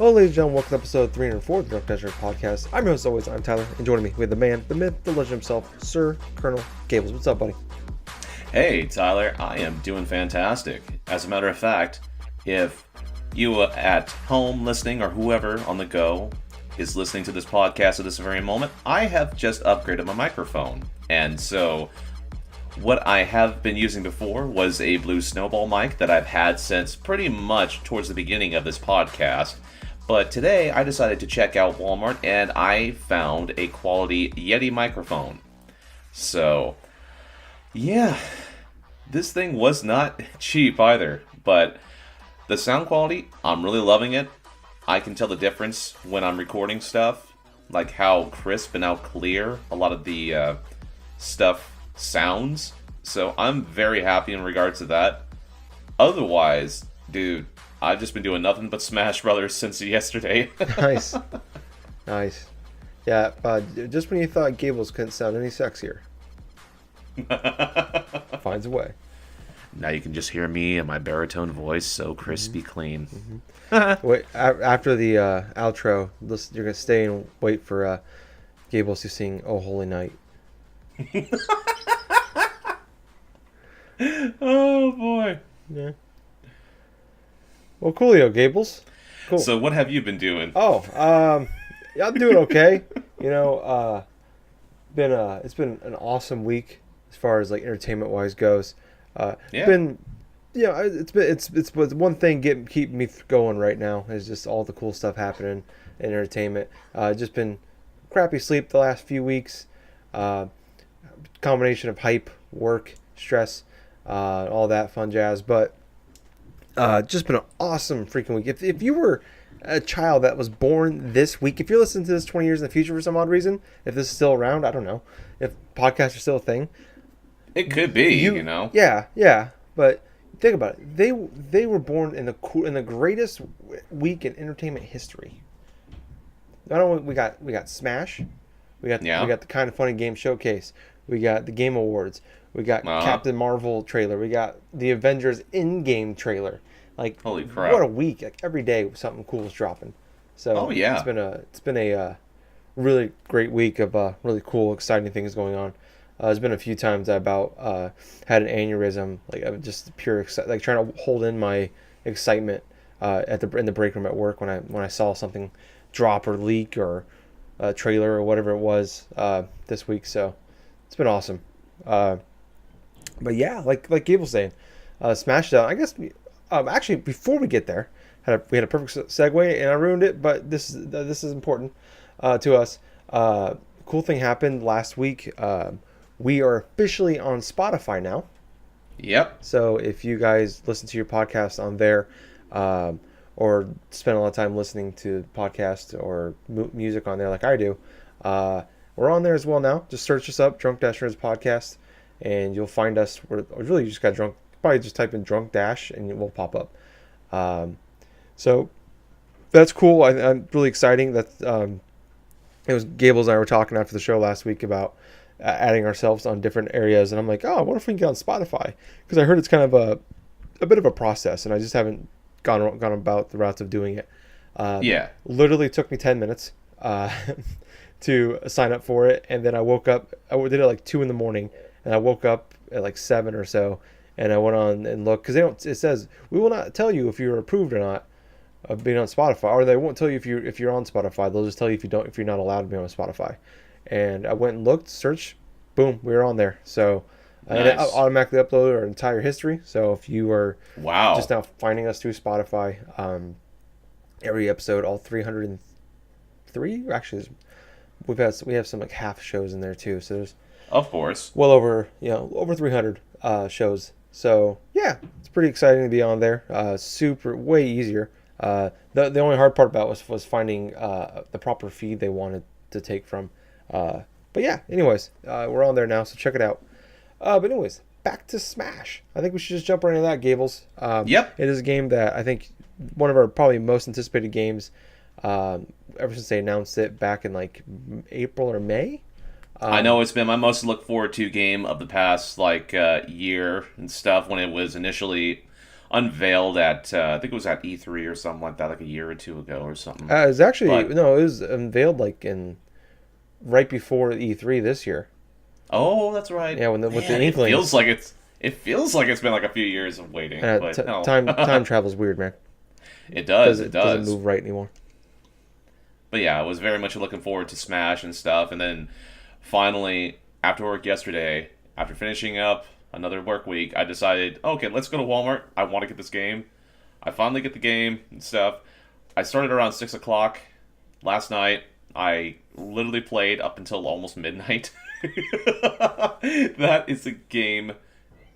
Hello, ladies and gentlemen. Welcome to episode 304 of the Drunk Desert Podcast. I'm your host, always. I'm Tyler, and joining me with the man, the myth, the legend himself, Sir Colonel Gables. What's up, buddy? Hey, Tyler. I am doing fantastic. As a matter of fact, if you at home listening or whoever on the go is listening to this podcast at this very moment, I have just upgraded my microphone. And so what I have been using before was a blue snowball mic that I've had since pretty much towards the beginning of this podcast. But today I decided to check out Walmart and I found a quality Yeti microphone. So, yeah, this thing was not cheap either, but the sound quality, I'm really loving it. I can tell the difference when I'm recording stuff, like how crisp and how clear a lot of the stuff sounds. So I'm very happy in regards to that. Otherwise, dude, I've just been doing nothing but Smash Brothers since yesterday. Nice. Yeah, just when you thought Gables couldn't sound any sexier, finds a way. Now you can just hear me and my baritone voice so crispy clean. Wait, after the outro, you're going to stay and wait for Gables to sing Oh Holy Night. Oh, boy. Yeah. Well, coolio, Gables. Cool. So what have you been doing? Oh, yeah, I'm doing okay. You know, it's been an awesome week as far as like entertainment wise goes. Yeah. It's one thing keep me going right now is just all the cool stuff happening in entertainment. Just been crappy sleep the last few weeks. Combination of hype, work, stress, all that fun jazz, but. Just been an awesome freaking week. If you were a child that was born this week, if you're listening to this 20 years in the future for some odd reason, if this is still around, I don't know. If podcasts are still a thing. It could be, you know. Yeah. But think about it. They were born in the greatest week in entertainment history. Not only we got Smash, we got the Kind of Funny Game Showcase, we got the Game Awards, we got Captain Marvel trailer, we got the Avengers in-game trailer. Like, holy crap! What a week! Like every day, something cool is dropping. So it's been a really great week of really cool, exciting things going on. There's been a few times I about had an aneurysm, like of just pure like trying to hold in my excitement in the break room at work when I saw something drop or leak or a trailer or whatever it was this week. So it's been awesome. But yeah, like Gabe was saying, Smash Down. I guess actually before we get there, we had a perfect segue and I ruined it. But this is important to us. Cool thing happened last week. We are officially on Spotify now. Yep. So if you guys listen to your podcast on there, or spend a lot of time listening to podcasts or music on there like I do, we're on there as well now. Just search us up, Drunk Dashers Podcast, and you'll find us. Really, you just got drunk. Probably just type in Drunk Dash, and it will pop up. So that's cool. I'm really exciting. That it was Gables and I were talking after the show last week about adding ourselves on different areas, and I'm like, oh, what if we can get on Spotify? Because I heard it's kind of a bit of a process, and I just haven't gone about the routes of doing it. Literally took me 10 minutes. To sign up for it, and then I woke up. I did it like 2 a.m, and I woke up at like 7 or so, and I went on and looked because it says we will not tell you if you're approved or not of being on Spotify, or they won't tell you if you're on Spotify. They'll just tell you if you're not allowed to be on Spotify. And I went and looked, searched, boom, we were on there. So and it automatically uploaded our entire history. So if you are just now finding us through Spotify, every episode, all 303 actually. We have some like half shows in there too, so there's of course well over 300 shows. So yeah, it's pretty exciting to be on there. Super way easier. The only hard part about was finding the proper feed they wanted to take from. But yeah, anyways, we're on there now, so check it out. But anyways, back to Smash. I think we should just jump right into that, Gables. Yep. It is a game that I think one of our probably most anticipated games. Ever since they announced it back in like April or May. I know it's been my most looked forward to game of the past year and stuff when it was initially unveiled at I think it was at E3 or something like that, like a year or two ago or something. It was actually But no, it was unveiled like in right before E3 this year. oh, that's right. Yeah, when with the Man, Inklings. it feels like it's been like a few years of waiting, but no. Time travel's weird, man. It does, it Doesn't does. move right anymore. But yeah, I was very much looking forward to Smash and stuff, and then finally after work yesterday, after finishing up another work week, I decided, okay, let's go to Walmart. I want to get this game. I finally get the game and stuff. I started around 6 o'clock last night. I literally played up until almost midnight. That is a game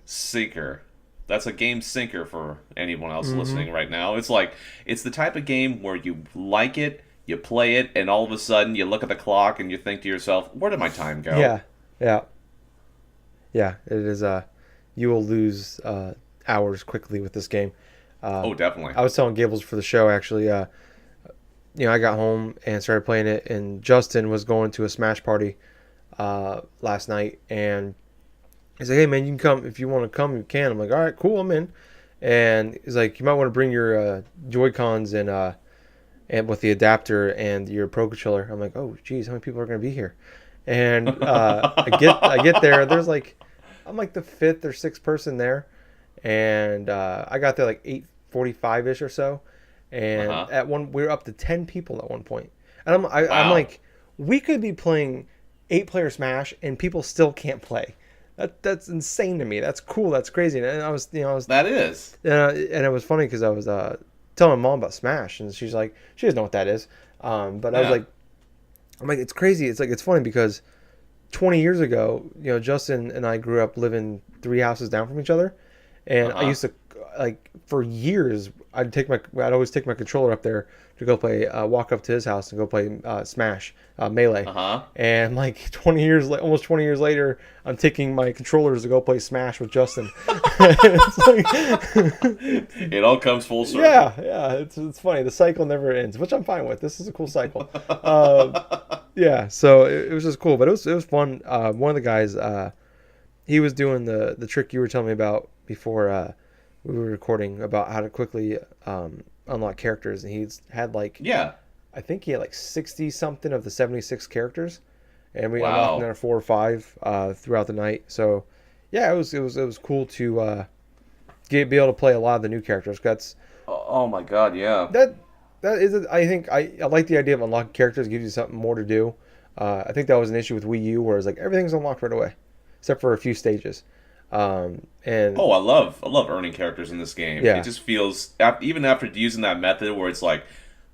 sinker. That's a game sinker for anyone else listening right now. It's like it's the type of game where you like it, you play it, and all of a sudden you look at the clock and you think to yourself, "Where did my time go?" Yeah, yeah, yeah. It is. You will lose hours quickly with this game. Oh, definitely. I was telling Gables for the show actually. I got home and started playing it, and Justin was going to a Smash party last night, and he's like, "Hey man, you can come if you want to come. You can." I'm like, "All right, cool, I'm in." And he's like, "You might want to bring your Joy Cons and with the adapter and your Pro controller." I'm like, "Oh, geez, how many people are going to be here?" And I get there. There's like, I'm like the fifth or sixth person there, and I got there like 8:45 ish or so, and at one we were up to 10 people at one point, and I'm Wow. like, we could be playing 8-player Smash and people still can't play. That's insane to me. That's cool. That's crazy. And I was That is. and it was funny because I was telling mom about Smash, and she's like, she doesn't know what that is. But I was Yeah. like, I'm like, it's crazy. It's like it's funny because 20 years ago, Justin and I grew up living 3 houses down from each other, and I Uh-huh. used to like for years I'd always take my controller up there to go play walk up to his house and go play Smash Melee. Uh-huh. And like 20 years almost 20 years later, I'm taking my controllers to go play Smash with Justin. It's like It all comes full circle. yeah, it's funny. The cycle never ends, which I'm fine with. This is a cool cycle. Yeah, so it was just cool, but it was fun. One of the guys, he was doing the trick you were telling me about before we were recording about how to quickly unlock characters, and he's had like Yeah. I think he had like 60 something of the 76 characters, and we unlocked Wow. another 4 or 5 throughout the night. So yeah, it was cool to be able to play a lot of the new characters. That's Oh my God, yeah. that that is I think I like the idea of unlocking characters. It gives you something more to do. I think that was an issue with Wii U, where it's like everything's unlocked right away, except for a few stages. And Oh, I love earning characters in this game. yeah, It just feels even after using that method where it's like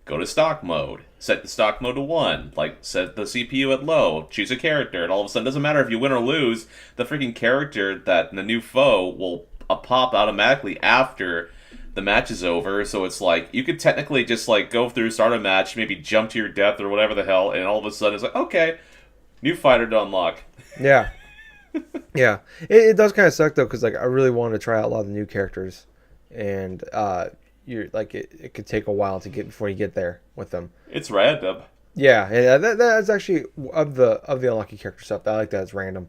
go to stock mode, set the stock mode to 1, like set the CPU at low, choose a character, and all of a sudden, doesn't matter if you win or lose, the freaking character that the new foe will pop automatically after the match is over. So it's like you could technically just like go through, start a match, maybe jump to your death or whatever the hell, and all of a sudden it's like, okay, new fighter to unlock. yeah, yeah. It does kind of suck though, because like I really wanted to try out a lot of the new characters, and you're like it could take a while to get before you get there with them. It's random. Yeah, and that's actually of the unlucky character stuff. I like that it's random,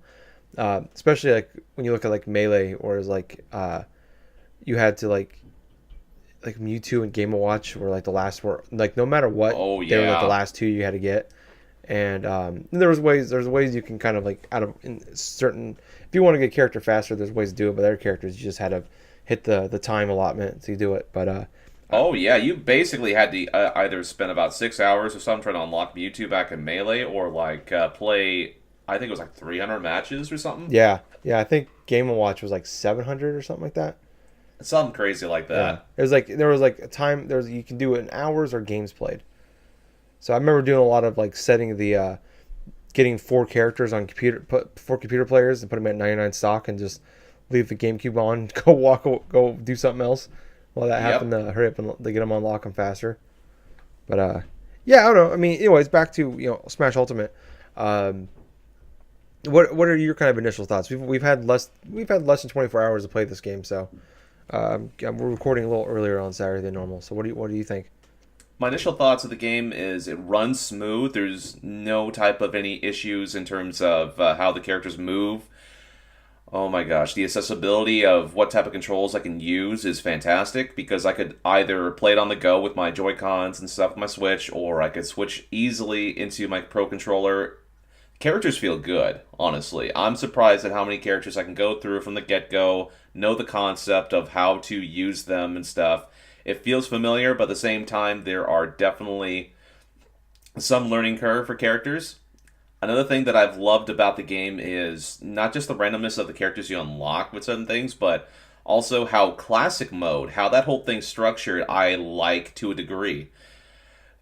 especially like when you look at like Melee, or is like you had to like Mewtwo and Game & Watch were like the last were like no matter what Oh they were like the yeah. last two you had to get, and there's ways you can kind of like out of in certain if you want to get character faster, there's ways to do it. But other characters you just had to hit the time allotment to do it. But Oh yeah, you basically had to either spend about 6 hours or something trying to unlock Mewtwo back in Melee, or like play. I think it was like 300 matches or something. yeah, I think Game & Watch was like 700 or something like that. Something crazy like Yeah, that. there was like a time there's you can do it in hours or games played. So I remember doing a lot of like setting the getting 4 characters on computer put 4 computer players and put them at 99 stock and just leave the GameCube on, go do something else while that Yep. happened to hurry up and to get them unlock them faster. But yeah, I don't know. I mean, anyways, back to Smash Ultimate. Um, what are your kind of initial thoughts? We've had less than 24 hours to play this game, so we're recording a little earlier on Saturday than normal. So what do you think? My initial thoughts of the game is it runs smooth. There's no type of any issues in terms of how the characters move. Oh my gosh, the accessibility of what type of controls I can use is fantastic because I could either play it on the go with my Joy-Cons and stuff with my Switch, or I could switch easily into my Pro controller. Characters feel good, honestly. I'm surprised at how many characters I can go through from the get-go, know the concept of how to use them and stuff. It feels familiar, but at the same time, there are definitely some learning curve for characters. Another thing that I've loved about the game is not just the randomness of the characters you unlock with certain things, but also how classic mode, how that whole thing's structured, I like to a degree.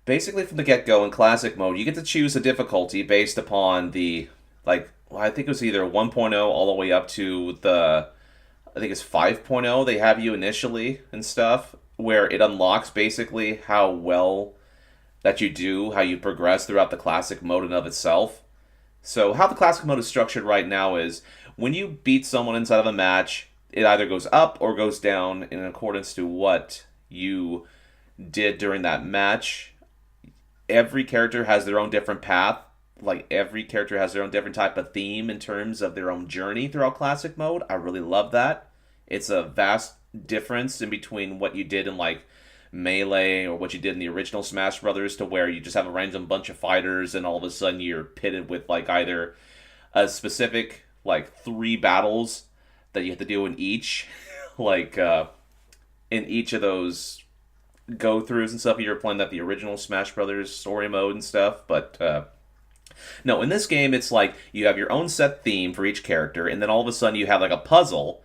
Basically, from the get go in classic mode, you get to choose a difficulty based upon the, like, well, I think it was either 1.0 all the way up to I think it's 5.0 they have you initially and stuff, where it unlocks basically how well that you do, how you progress throughout the classic mode in of itself. So how the classic mode is structured right now is when you beat someone inside of a match, it either goes up or goes down in accordance to what you did during that match. Every character has their own different path. Like every character has their own different type of theme in terms of their own journey throughout classic mode. I really love that. It's a vast difference in between what you did in like Melee or what you did in the original Smash Brothers to where you just have a random bunch of fighters and all of a sudden you're pitted with like either a specific like three battles that you have to do in each like in each of those go throughs and stuff. You're playing that the original Smash Brothers story mode and stuff, but no, in this game it's like you have your own set theme for each character, and then all of a sudden you have like a puzzle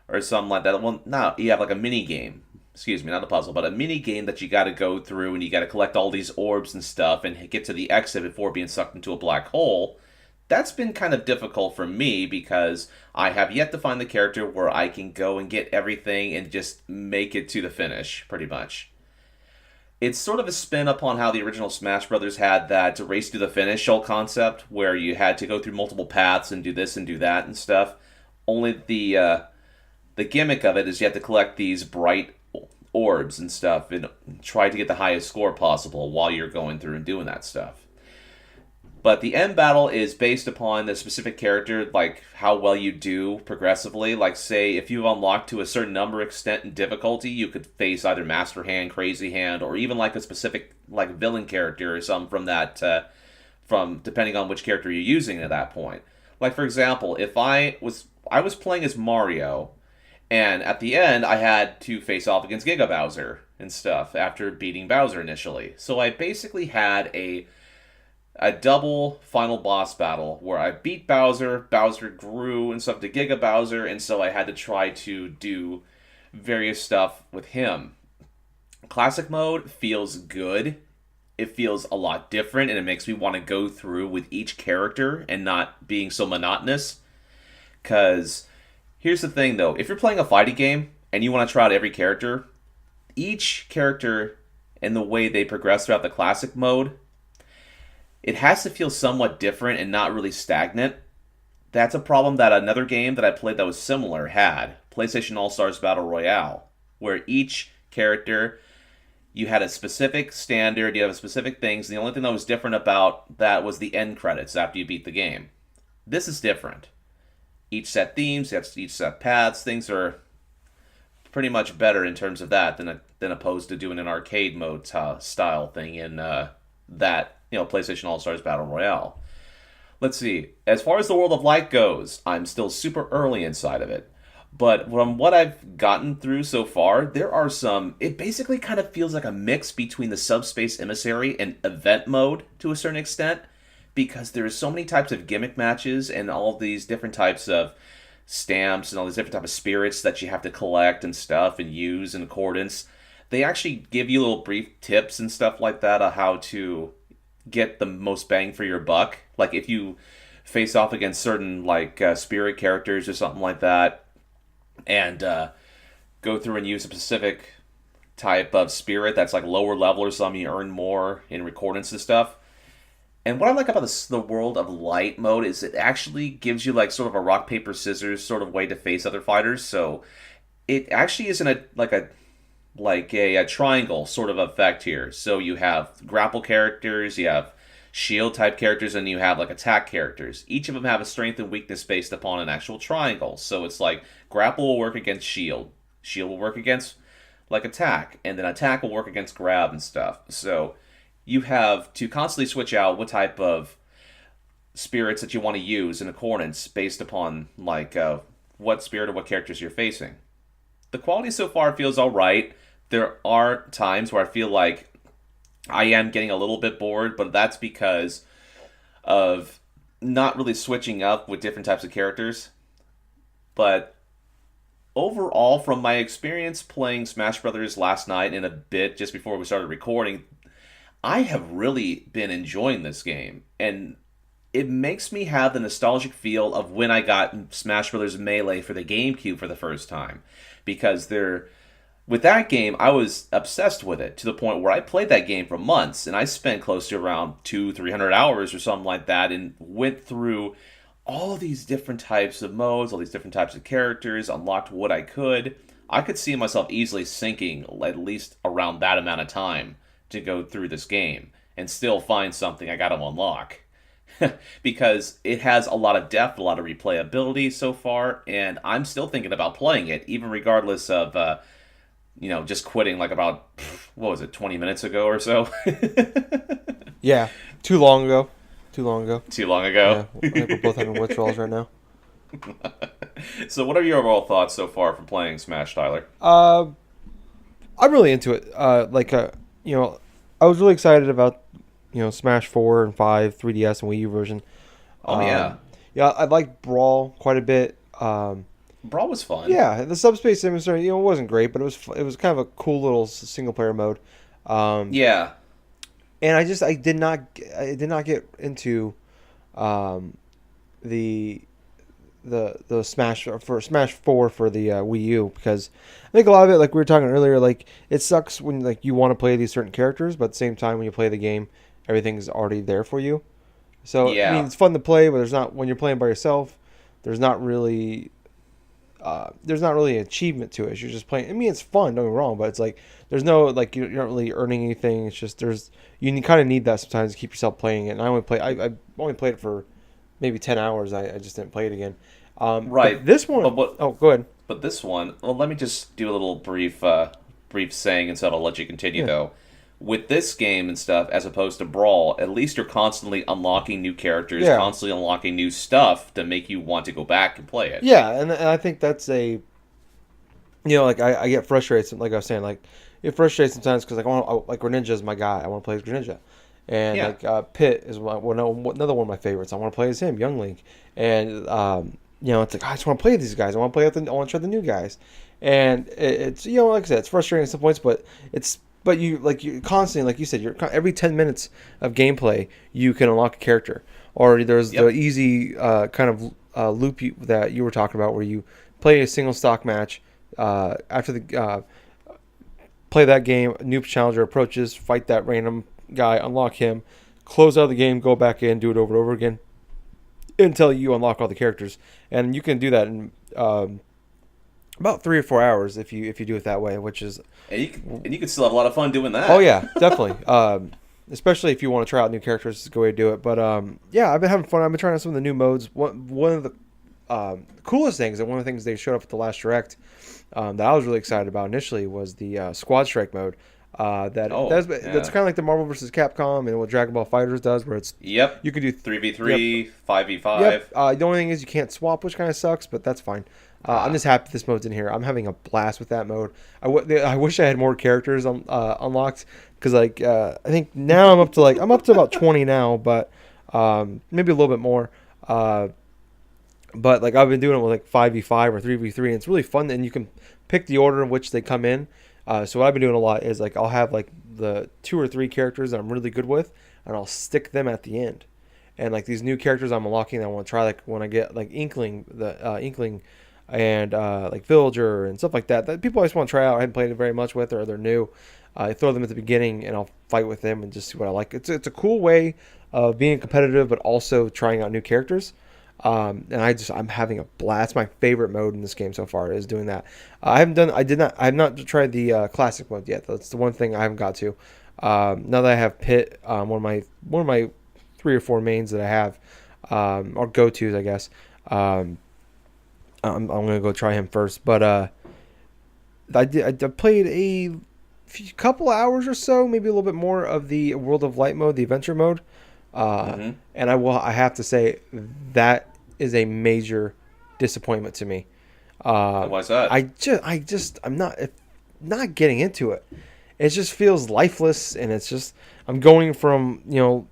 or something like that. Well, no, you have like a mini game. Excuse me, not a puzzle, but a mini game that you got to go through, and you got to collect all these orbs and stuff, and get to the exit before being sucked into a black hole. That's been kind of difficult for me because I have yet to find the character where I can go and get everything and just make it to the finish, pretty much. It's sort of a spin upon how the original Smash Brothers had that race to the finish whole concept, where you had to go through multiple paths and do this and do that and stuff. Only the gimmick of it is you have to collect these bright orbs and stuff and try to get the highest score possible while you're going through and doing that stuff. But the end battle is based upon the specific character, like how well you do progressively. Like, say, if you've unlocked to a certain number, extent, and difficulty, you could face either Master Hand, Crazy Hand, or even like a specific like villain character or something from that, from depending on which character you're using at that point. Like, for example, if I was playing as Mario, and at the end I had to face off against Giga Bowser and stuff after beating Bowser initially. So I basically had a double final boss battle where I beat Bowser, Bowser grew and stuff to Giga Bowser, and so I had to try to do various stuff with him. Classic mode feels good. It feels a lot different, and it makes me want to go through with each character and not being so monotonous. Because here's the thing, though. If you're playing a fighting game and you want to try out every character, each character and the way they progress throughout the classic mode, it has to feel somewhat different and not really stagnant. That's a problem that another game that I played that was similar had, PlayStation All-Stars Battle Royale, where each character, you had a specific standard, you have specific things, and the only thing that was different about that was the end credits after you beat the game. This is different. Each set themes, each set paths, things are pretty much better in terms of that than opposed to doing an arcade mode style thing in that PlayStation All Stars Battle Royale. Let's see. As far as the World of Light goes, I'm still super early inside of it. But from what I've gotten through so far, there are some. It basically kind of feels like a mix between the Subspace Emissary and Event Mode to a certain extent, because there's so many types of gimmick matches and all these different types of stamps and all these different types of spirits that you have to collect and stuff and use in accordance. They actually give you little brief tips and stuff like that on how to get the most bang for your buck. Like if you face off against certain like spirit characters or something like that, and go through and use a specific type of spirit that's like lower level or something, you earn more in recordance and stuff. And what I like about the World of Light mode is it actually gives you like sort of a rock paper scissors sort of way to face other fighters. So it actually isn't a triangle sort of effect here. So you have grapple characters, you have shield type characters and you have like attack characters. Each of them have a strength and weakness based upon an actual triangle. So it's like grapple will work against shield, shield will work against like attack, and then attack will work against grab and stuff. So you have to constantly switch out what type of spirits that you want to use in accordance based upon like what spirit or what characters you're facing. The quality so far feels all right. There are times where I feel like I am getting a little bit bored, but that's because of not really switching up with different types of characters. But overall, from my experience playing Smash Brothers last night and a bit just before we started recording, I have really been enjoying this game. And it makes me have the nostalgic feel of when I got Smash Brothers Melee for the GameCube for the first time. Because with that game, I was obsessed with it to the point where I played that game for months, and I spent close to around 200-300 hours or something like that, and went through all these different types of modes, all these different types of characters, unlocked what I could. I could see myself easily sinking at least around that amount of time to go through this game and still find something I got to unlock. Because it has a lot of depth, a lot of replayability so far, and I'm still thinking about playing it, even regardless of, just quitting like about, 20 minutes ago or so? Yeah, too long ago. Too long ago. Too long ago? Yeah, I think we're both having withdrawals right now. So what are your overall thoughts so far from playing Smash, Tyler? I'm really into it. I was really excited about Smash 4 and 5, 3DS and Wii U version. Oh, yeah. Yeah, I liked Brawl quite a bit. Brawl was fun. Yeah, the Subspace Emissary, it wasn't great, but it was kind of a cool little single player mode. Yeah. And I did not get into the Smash 4 for the Wii U, because I think a lot of it, like we were talking earlier, like it sucks when like you want to play these certain characters, but at the same time when you play the game, everything's already there for you. So yeah. I mean, it's fun to play, but when you're playing by yourself, there's not really an achievement to it. You're just playing. I mean, it's fun, don't get me wrong, but it's like there's no like you're not really earning anything. It's just you kind of need that sometimes to keep yourself playing it. And I only played it for maybe 10 hours. I just didn't play it again. Right. But this one. Oh, go ahead. But this one. Well, let me just do a little brief saying, and so I'll let you continue though. With this game and stuff, as opposed to Brawl, at least you're constantly unlocking new characters, constantly unlocking new stuff to make you want to go back and play it. Yeah, and I think that's I get frustrated. Like I was saying, like it frustrates sometimes because like Greninja is my guy. I want to play as Greninja, and Pit is another one of my favorites. I want to play as him, Young Link, and it's like I just want to play these guys. I want to try the new guys, and it's like I said, it's frustrating at some points, but it's. But you constantly, like you said, every 10 minutes of gameplay, you can unlock a character. Or there's the easy kind of loop that you were talking about, where you play a single stock match. After play that game, a new challenger approaches, fight that random guy, unlock him, close out the game, go back in, do it over and over again, until you unlock all the characters. And you can do that in about 3 or 4 hours if you do it that way, which is and you can still have a lot of fun doing that. Oh yeah, definitely. Especially if you want to try out new characters, it's a good way to do it. But I've been having fun. I've been trying out some of the new modes. One of the coolest things, and one of the things they showed up at the last direct that I was really excited about initially was the Squad Strike mode. That's kind of like the Marvel vs. Capcom and what Dragon Ball FighterZ does, where it's you can do 3v3, 5v5. Yep. The only thing is you can't swap, which kind of sucks, but that's fine. I'm just happy this mode's in here. I'm having a blast with that mode. I wish I had more characters unlocked, because I think now I'm up to about 20 now, but maybe a little bit more. But like I've been doing it with like 5v5 or 3v3, and it's really fun. And you can pick the order in which they come in. So what I've been doing a lot is like I'll have like the 2 or 3 characters that I'm really good with, and I'll stick them at the end. And like these new characters I'm unlocking that I want to try, like when I get like Inkling, and like Villager and stuff like that people always want to try out. I haven't played it very much with, or they're new. I throw them at the beginning and I'll fight with them and just see what I like. It's a cool way of being competitive, but also trying out new characters. And I'm having a blast. My favorite mode in this game so far is doing that. I have not tried the classic mode yet. That's the one thing I haven't got to. Now that I have Pit, one of my three or four mains that I have, or go tos, I guess. Um, I'm gonna go try him first, but I played couple hours or so, maybe a little bit more of the World of Light mode, the adventure mode, Mm-hmm. and I have to say that is a major disappointment to me. And why's that? I'm not getting into it. It just feels lifeless, and it's just I'm going from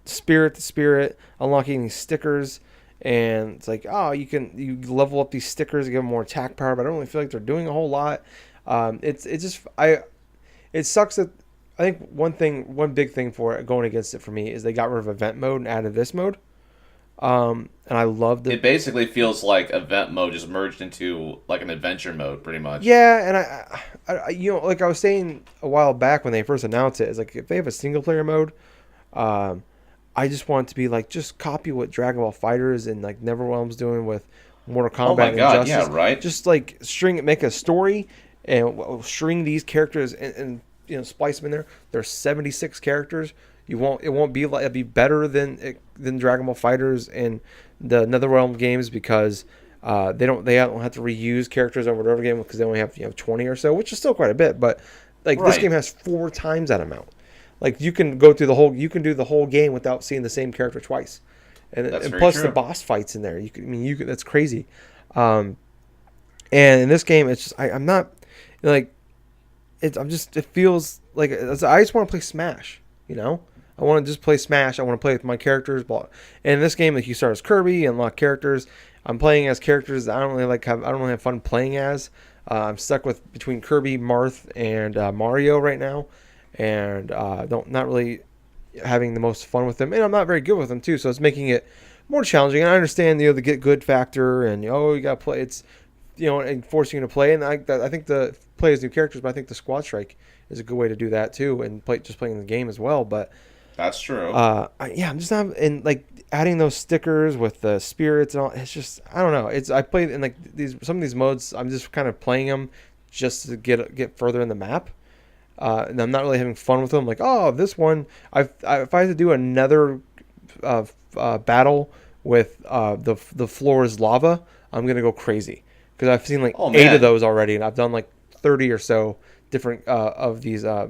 spirit to spirit, unlocking these stickers, and it's like, oh, you level up these stickers to give them more attack power, but I don't really feel like they're doing a whole lot. It's just it sucks that I think one big thing for it going against it for me is they got rid of event mode and added this mode. And I love the It basically feels like event mode just merged into like an adventure mode, pretty much. yeah, and like I was saying a while back when they first announced it, is like if they have a single player mode, um, I just want it to be like just copy what Dragon Ball Fighters and like NetherRealm's doing with Mortal Oh Kombat my and god, yeah, Injustice. right? Just like make a story and string these characters and splice them in there. There's 76 characters. It won't be like it'll be better than Dragon Ball Fighters and the NetherRealm games because they don't have to reuse characters over and over again because they only have 20 or so, which is still quite a bit. But like this Right. game has four times that amount. Like you can do the whole game without seeing the same character twice, That's and very plus the true. boss fights in there. That's crazy. Um, and in this game, it's just I'm not like it feels like I just want to play Smash. You know, I want to just play Smash. I want to play with my characters. Blah. And in this game, like you start as Kirby, unlock characters. I'm playing as characters that I don't really have fun playing as. I'm stuck with between Kirby, Marth, and Mario right now, and don't not really having the most fun with them. And I'm not very good with them too, so it's making it more challenging. And I understand the get good factor, and you got to play. It's and forcing you to play. And I think the play as new characters, but I think the squad strike is a good way to do that too, and playing the game as well. But That's true. I'm just not and like adding those stickers with the spirits and all. It's just I don't know. I played in like some of these modes. I'm just kind of playing them just to get further in the map. And I'm not really having fun with them. Like, oh, this one, if I had to do another battle with the floor is lava, I'm gonna go crazy because I've seen like Oh 8 of man. those already, and I've done like 30 or so different of these uh,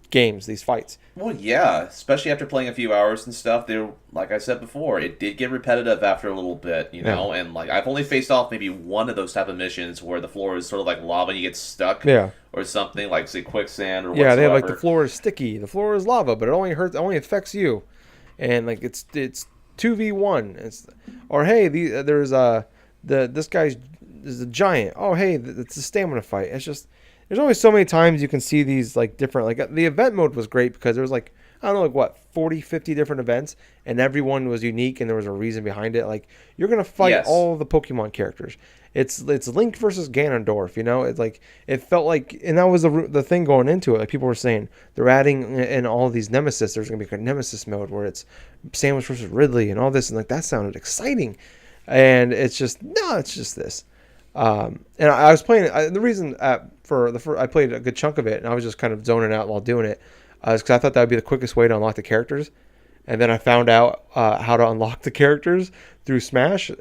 games, these fights. Well, yeah, especially after playing a few hours and stuff. They, like I said before, it did get repetitive after a little bit, Yeah, And like I've only faced off maybe one of those type of missions where the floor is sort of like lava and you get stuck yeah, or something, like say quicksand or yeah. They have like the whatsoever. floor is sticky, the floor is lava, but it only affects you, and like it's 2v1. It's or hey, there's this guy's is a giant. Oh hey, it's a stamina fight. It's just there's only so many times you can see these like different like the event mode was great because there was like I don't know like what 40 50 different events and everyone was unique and there was a reason behind it. Like you're gonna fight Yes. all the Pokemon characters. It's Link versus Ganondorf. It's like it felt like and that was the thing going into it. Like people were saying they're adding in all of these nemesis. There's gonna be a nemesis mode where it's Samus versus Ridley and all this and like that sounded exciting. And it's just no, it's just this. And I was playing it. The reason for the first, I played a good chunk of it, and I was just kind of zoning out while doing it, is because I thought that would be the quickest way to unlock the characters. And then I found out how to unlock the characters through Smash.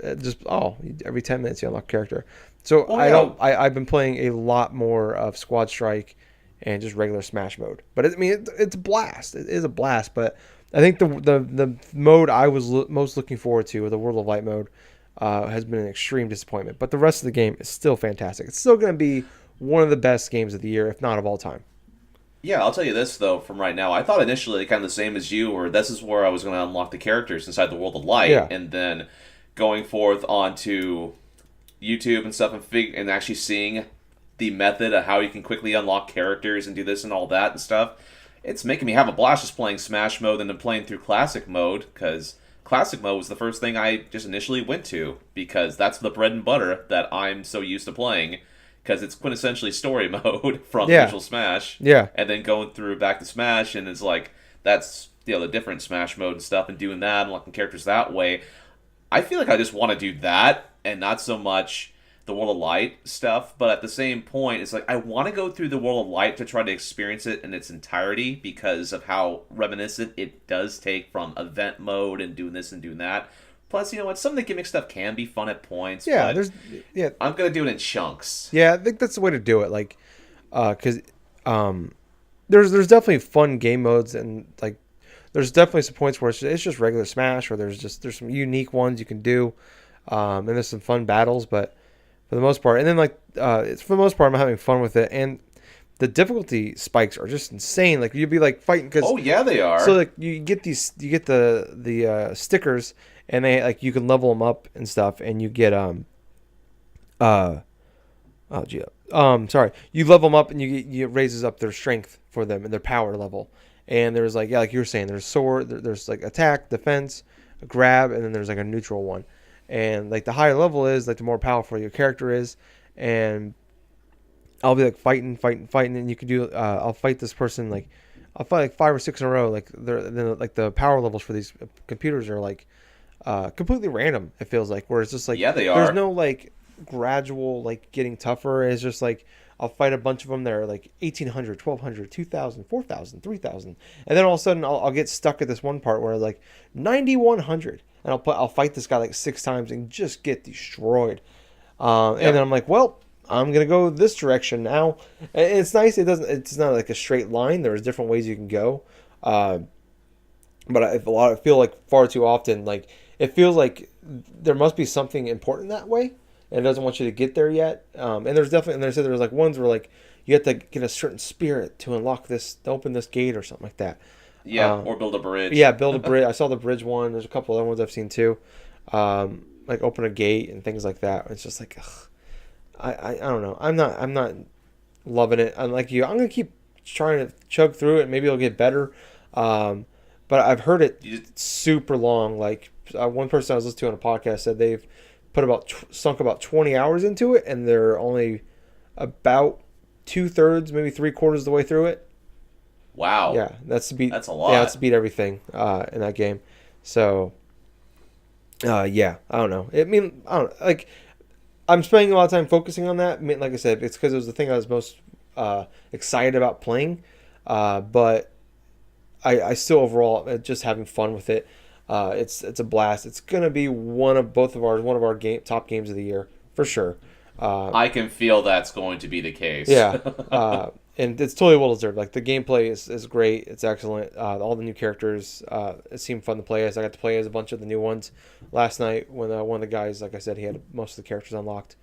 Every 10 minutes you unlock a character. So Oh yeah. I've been playing a lot more of Squad Strike and just regular Smash mode. But it's a blast. It is a blast. But I think the mode I was most looking forward to, the World of Light mode, has been an extreme disappointment. But the rest of the game is still fantastic. It's still going to be one of the best games of the year, if not of all time. Yeah, I'll tell you this though. From right now, I thought initially kind of the same as you, where this is where I was going to unlock the characters inside the World of Light, Yeah, and then going forth onto YouTube and stuff, and actually seeing the method of how you can quickly unlock characters and do this and all that and stuff. It's making me have a blast just playing Smash mode and then playing through Classic mode because Classic mode was the first thing I just initially went to because that's the bread and butter that I'm so used to playing because it's quintessentially story mode from the yeah, original Smash, yeah, and then going through back to Smash, and it's like that's the different Smash mode and stuff, and doing that, unlocking characters that way. I feel like I just want to do that, and not so much the World of Light stuff, but at the same point, it's like I want to go through the World of Light to try to experience it in its entirety because of how reminiscent it does take from event mode and doing this and doing that. Plus, you know what? Some of the gimmick stuff can be fun at points. Yeah, but there's yeah I'm gonna do it in chunks. yeah. I think that's the way to do it. Like, because there's definitely fun game modes and like there's definitely some points where it's just regular Smash, or there's some unique ones you can do, and there's some fun battles. But for the most part, and then like for the most part, I'm having fun with it, and the difficulty spikes are just insane. Like you'd be like fighting because Oh yeah, they are. so like you get the stickers, and they like you can level them up and stuff, and you get uh oh gee sorry, you level them up and you it raises up their strength for them and their power level. And there's like, yeah, like you were saying, there's sword, there's like attack, defense, grab, and then there's like a neutral one. And like the higher level is, like the more powerful your character is. And I'll be like fighting, and you can do. I'll fight this person like, I'll fight like 5 or 6 in a row. Like then like the power levels for these computers are like completely random. It feels like, where it's just like Yeah, they there's are. no like gradual like getting tougher. It's just like I'll fight a bunch of them that are like 1800, 1200, 2000, 4000, 3000, and then all of a sudden I'll get stuck at this one part where like 9100, and I'll fight this guy like 6 times and just get destroyed. And then I'm like, well, I'm gonna go this direction now. And it's nice. It's not like a straight line. There's different ways you can go. But I feel like far too often, like it feels like there must be something important that way, and it doesn't want you to get there yet. And there's definitely, and there's like ones where like you have to get a certain spirit to unlock this, to open this gate or something like that. Yeah, or build a bridge. Yeah, build a bridge. I saw the bridge one. There's a couple other ones I've seen too, like open a gate and things like that. It's just like, ugh, I don't know. I'm not loving it. I'm like you. I'm gonna keep trying to chug through it. Maybe it'll get better. But I've heard it's super long. Like one person I was listening to on a podcast said they've put sunk about 20 hours into it, and they're only about 2/3, maybe 3/4 of the way through it. Wow. Yeah, that's to beat. That's a lot. Yeah, that's to beat everything in that game. So, yeah, I don't know. I mean, I don't like. I'm spending a lot of time focusing on that. I mean, like I said, it's because it was the thing I was most excited about playing. But I still overall just having fun with it. It's a blast. It's gonna be one of our top games of the year for sure. I can feel that's going to be the case. Yeah, and it's totally well deserved. Like the gameplay is great. It's excellent. All the new characters, it seemed fun to play as. I got to play as a bunch of the new ones last night when one of the guys, like I said, he had most of the characters unlocked.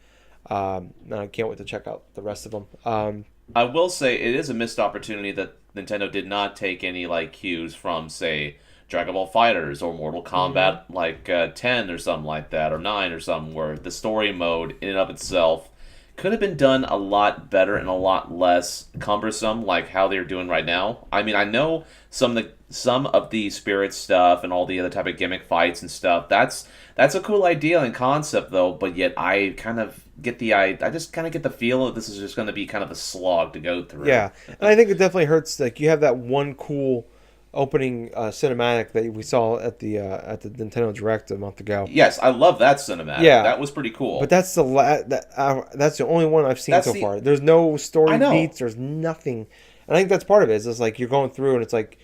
And I can't wait to check out the rest of them. I will say it is a missed opportunity that Nintendo did not take any like cues from, say, Dragon Ball Fighters or Mortal Kombat, like 10 or something like that, or 9 or something, where the story mode in and of itself could have been done a lot better and a lot less cumbersome, like how they're doing right now. I mean, I know some of the spirit stuff and all the other type of gimmick fights and stuff. That's a cool idea and concept, though. But yet, I just kind of get the feel that this is just going to be kind of a slog to go through. Yeah, and I think it definitely hurts. Like you have that one cool opening cinematic that we saw at the Nintendo Direct a month ago. Yes, I love that cinematic. Yeah, that was pretty cool. But that's that's the only one I've seen so far. There's no story beats. There's nothing, and I think that's part of it. It's just like you're going through, and it's like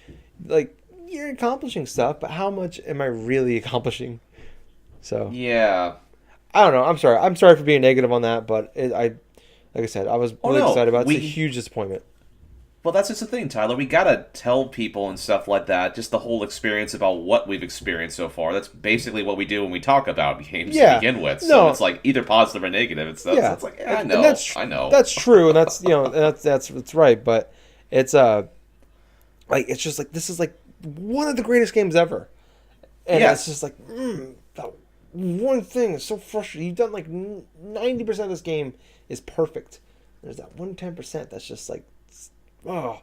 you're accomplishing stuff, but how much am I really accomplishing? So yeah, I don't know. I'm sorry. I'm sorry for being negative on that, but like I said, I was really excited about it. It's a huge disappointment. Well, that's just the thing, Tyler. We gotta tell people and stuff like that, just the whole experience about what we've experienced so far. That's basically what we do when we talk about games to begin with. So it's like either positive or negative and stuff. Yeah. So it's like, I know, I know. That's true, and that's that's right. But it's like it's just like this is like one of the greatest games ever, and it's just like that one thing is so frustrating. You've done like 90% of this game is perfect. There's that 10% that's just like. Oh,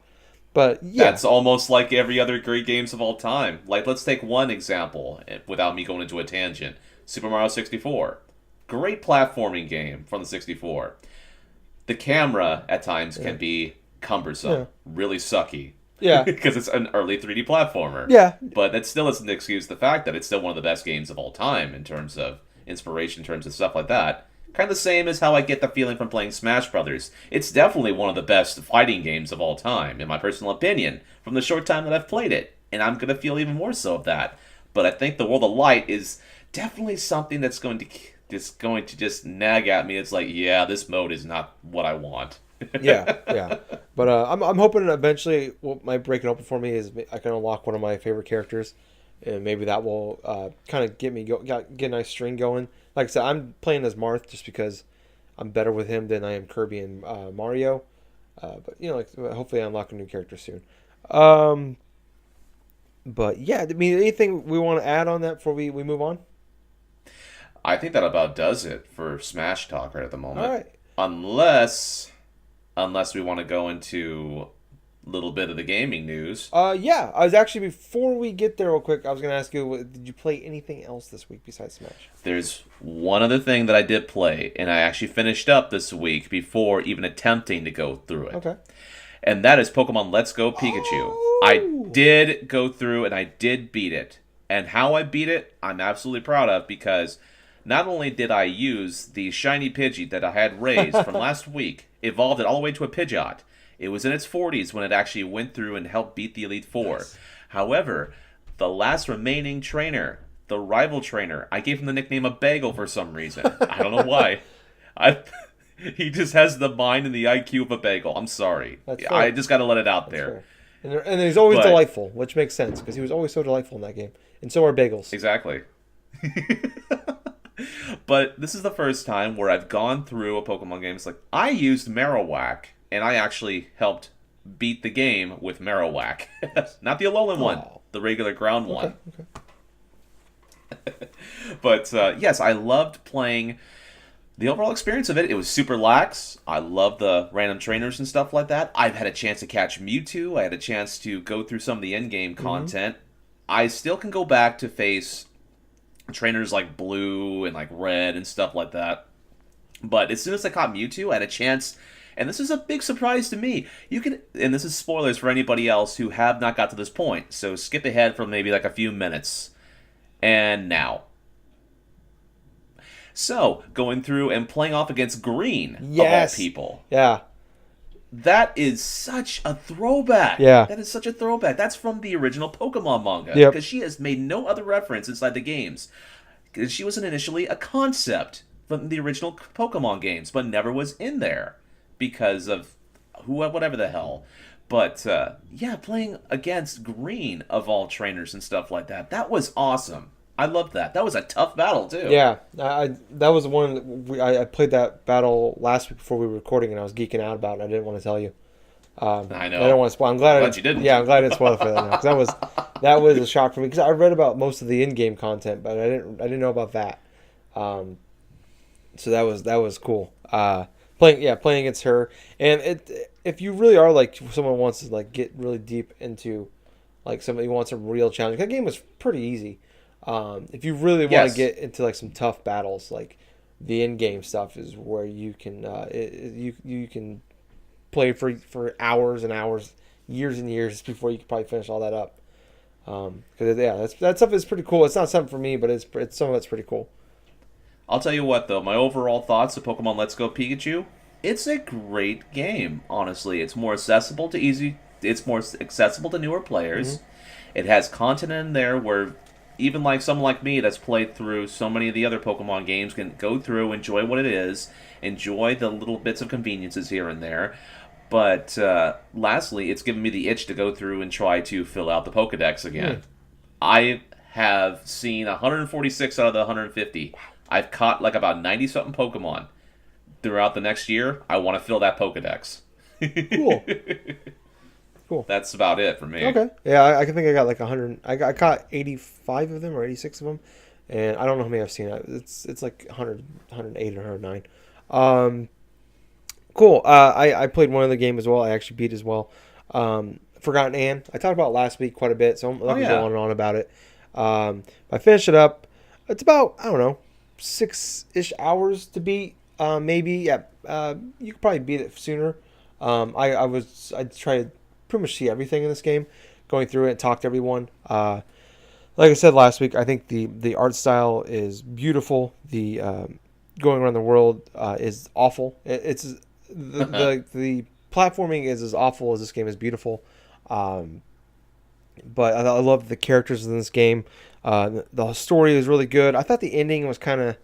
but yeah. That's almost like every other great games of all time. Like, let's take one example, without me going into a tangent. Super Mario 64. Great platforming game from the 64. The camera, at times, can be cumbersome. Really sucky. Yeah. Because it's an early 3D platformer. Yeah. But that still doesn't excuse the fact that it's still one of the best games of all time in terms of inspiration, in terms of stuff like that. Kind of the same as how I get the feeling from playing Smash Brothers. It's definitely one of the best fighting games of all time, in my personal opinion, from the short time that I've played it. And I'm going to feel even more so of that. But I think the World of Light is definitely something that's going to just nag at me. It's like, yeah, this mode is not what I want. Yeah, yeah. But I'm hoping eventually what might break it open for me is I can unlock one of my favorite characters, and maybe that will kind of get a nice string going. Like I said, I'm playing as Marth just because I'm better with him than I am Kirby and Mario. But like hopefully I unlock a new character soon. Um, but yeah, I mean, anything we want to add on that before we move on? I think that about does it for Smash Talk right at the All moment. right. Unless we want to go into a little bit of the gaming news. Yeah. I was actually before we get there real quick, I was gonna ask you, did you play anything else this week besides Smash? There's one other thing that I did play, and I actually finished up this week before even attempting to go through it. Okay. And that is Pokemon Let's Go Pikachu. Oh! I did go through and I did beat it. And how I beat it, I'm absolutely proud of, because not only did I use the shiny Pidgey that I had raised from last week, evolved it all the way to a Pidgeot. It was in its 40s when it actually went through and helped beat the Elite Four. Nice. However, the last remaining trainer, the rival trainer, I gave him the nickname of Bagel for some reason. I don't know why. He just has the mind and the IQ of a bagel. I'm sorry. I just got to let it out there. And he's always delightful, which makes sense because he was always so delightful in that game. And so are bagels. Exactly. But this is the first time where I've gone through a Pokemon game. It's like, I used Marowak, and I actually helped beat the game with Marowak. Not the Alolan one, the regular ground one. Okay. But yes, I loved playing the overall experience of it. It was super lax. I love the random trainers and stuff like that. I've had a chance to catch Mewtwo. I had a chance to go through some of the in-game content. I still can go back to face trainers like Blue and like Red and stuff like that. But as soon as I caught Mewtwo, I had a chance, and this is a big surprise to me. You can, and this is spoilers for anybody else who have not got to this point, so skip ahead for maybe like a few minutes. And now. So, going through and playing off against Green, of all people. Yeah. That is such a throwback. Yeah. That is such a throwback. That's from the original Pokemon manga. Yep. Because she has made no other reference inside the games. Because she was initially a concept from the original Pokemon games, but never was in there. Because of whatever the hell. But, yeah, playing against Green, of all trainers and stuff like that, that was awesome. I loved that. That was a tough battle, too. Yeah, that was the one I played that battle last week before we were recording, and I was geeking out about it. I didn't want to tell you. I know. I don't want to spoil. I'm glad you didn't. Yeah, I'm glad I didn't spoil it for that now, because that was a shock for me. Because I read about most of the in-game content, but I didn't know about that. So that was cool. Playing against her, and if you really are like someone who wants to like get really deep into like somebody who wants a real challenge, that game was pretty easy. If you really want to get into like some tough battles, like the in-game stuff is where you can you can play for hours and hours, years and years before you can probably finish all that up. Because that stuff is pretty cool. It's not something for me, but it's some of it's pretty cool. I'll tell you what, though, my overall thoughts of Pokemon Let's Go Pikachu, it's a great game. Honestly, it's more accessible to newer players. Mm-hmm. It has content in there where even like someone like me that's played through so many of the other Pokemon games can go through, enjoy what it is, enjoy the little bits of conveniences here and there. But lastly, it's given me the itch to go through and try to fill out the Pokedex again. I have seen 146 out of the 150. I've caught like about 90-something Pokemon. Throughout the next year, I want to fill that Pokedex. Cool. That's about it for me. Okay. Yeah, I think I got like 100. I caught 85 of them or 86 of them, and I don't know how many I've seen. It's like 100, 108 or 109. Cool. I played one of the game as well. I actually beat as well. Forgotton Anne. I talked about it last week quite a bit, so I'm not going to go on and on about it. I finished it up. It's about, I don't know, 6-ish hours to beat. Maybe. Yeah. You could probably beat it sooner. I tried to pretty much see everything in this game, going through it and talk to everyone. Like I said last week, I think the art style is beautiful. The going around the world is awful. It's the platforming is as awful as this game is beautiful. Um, but I love the characters in this game. The story is really good. I thought the ending was kind of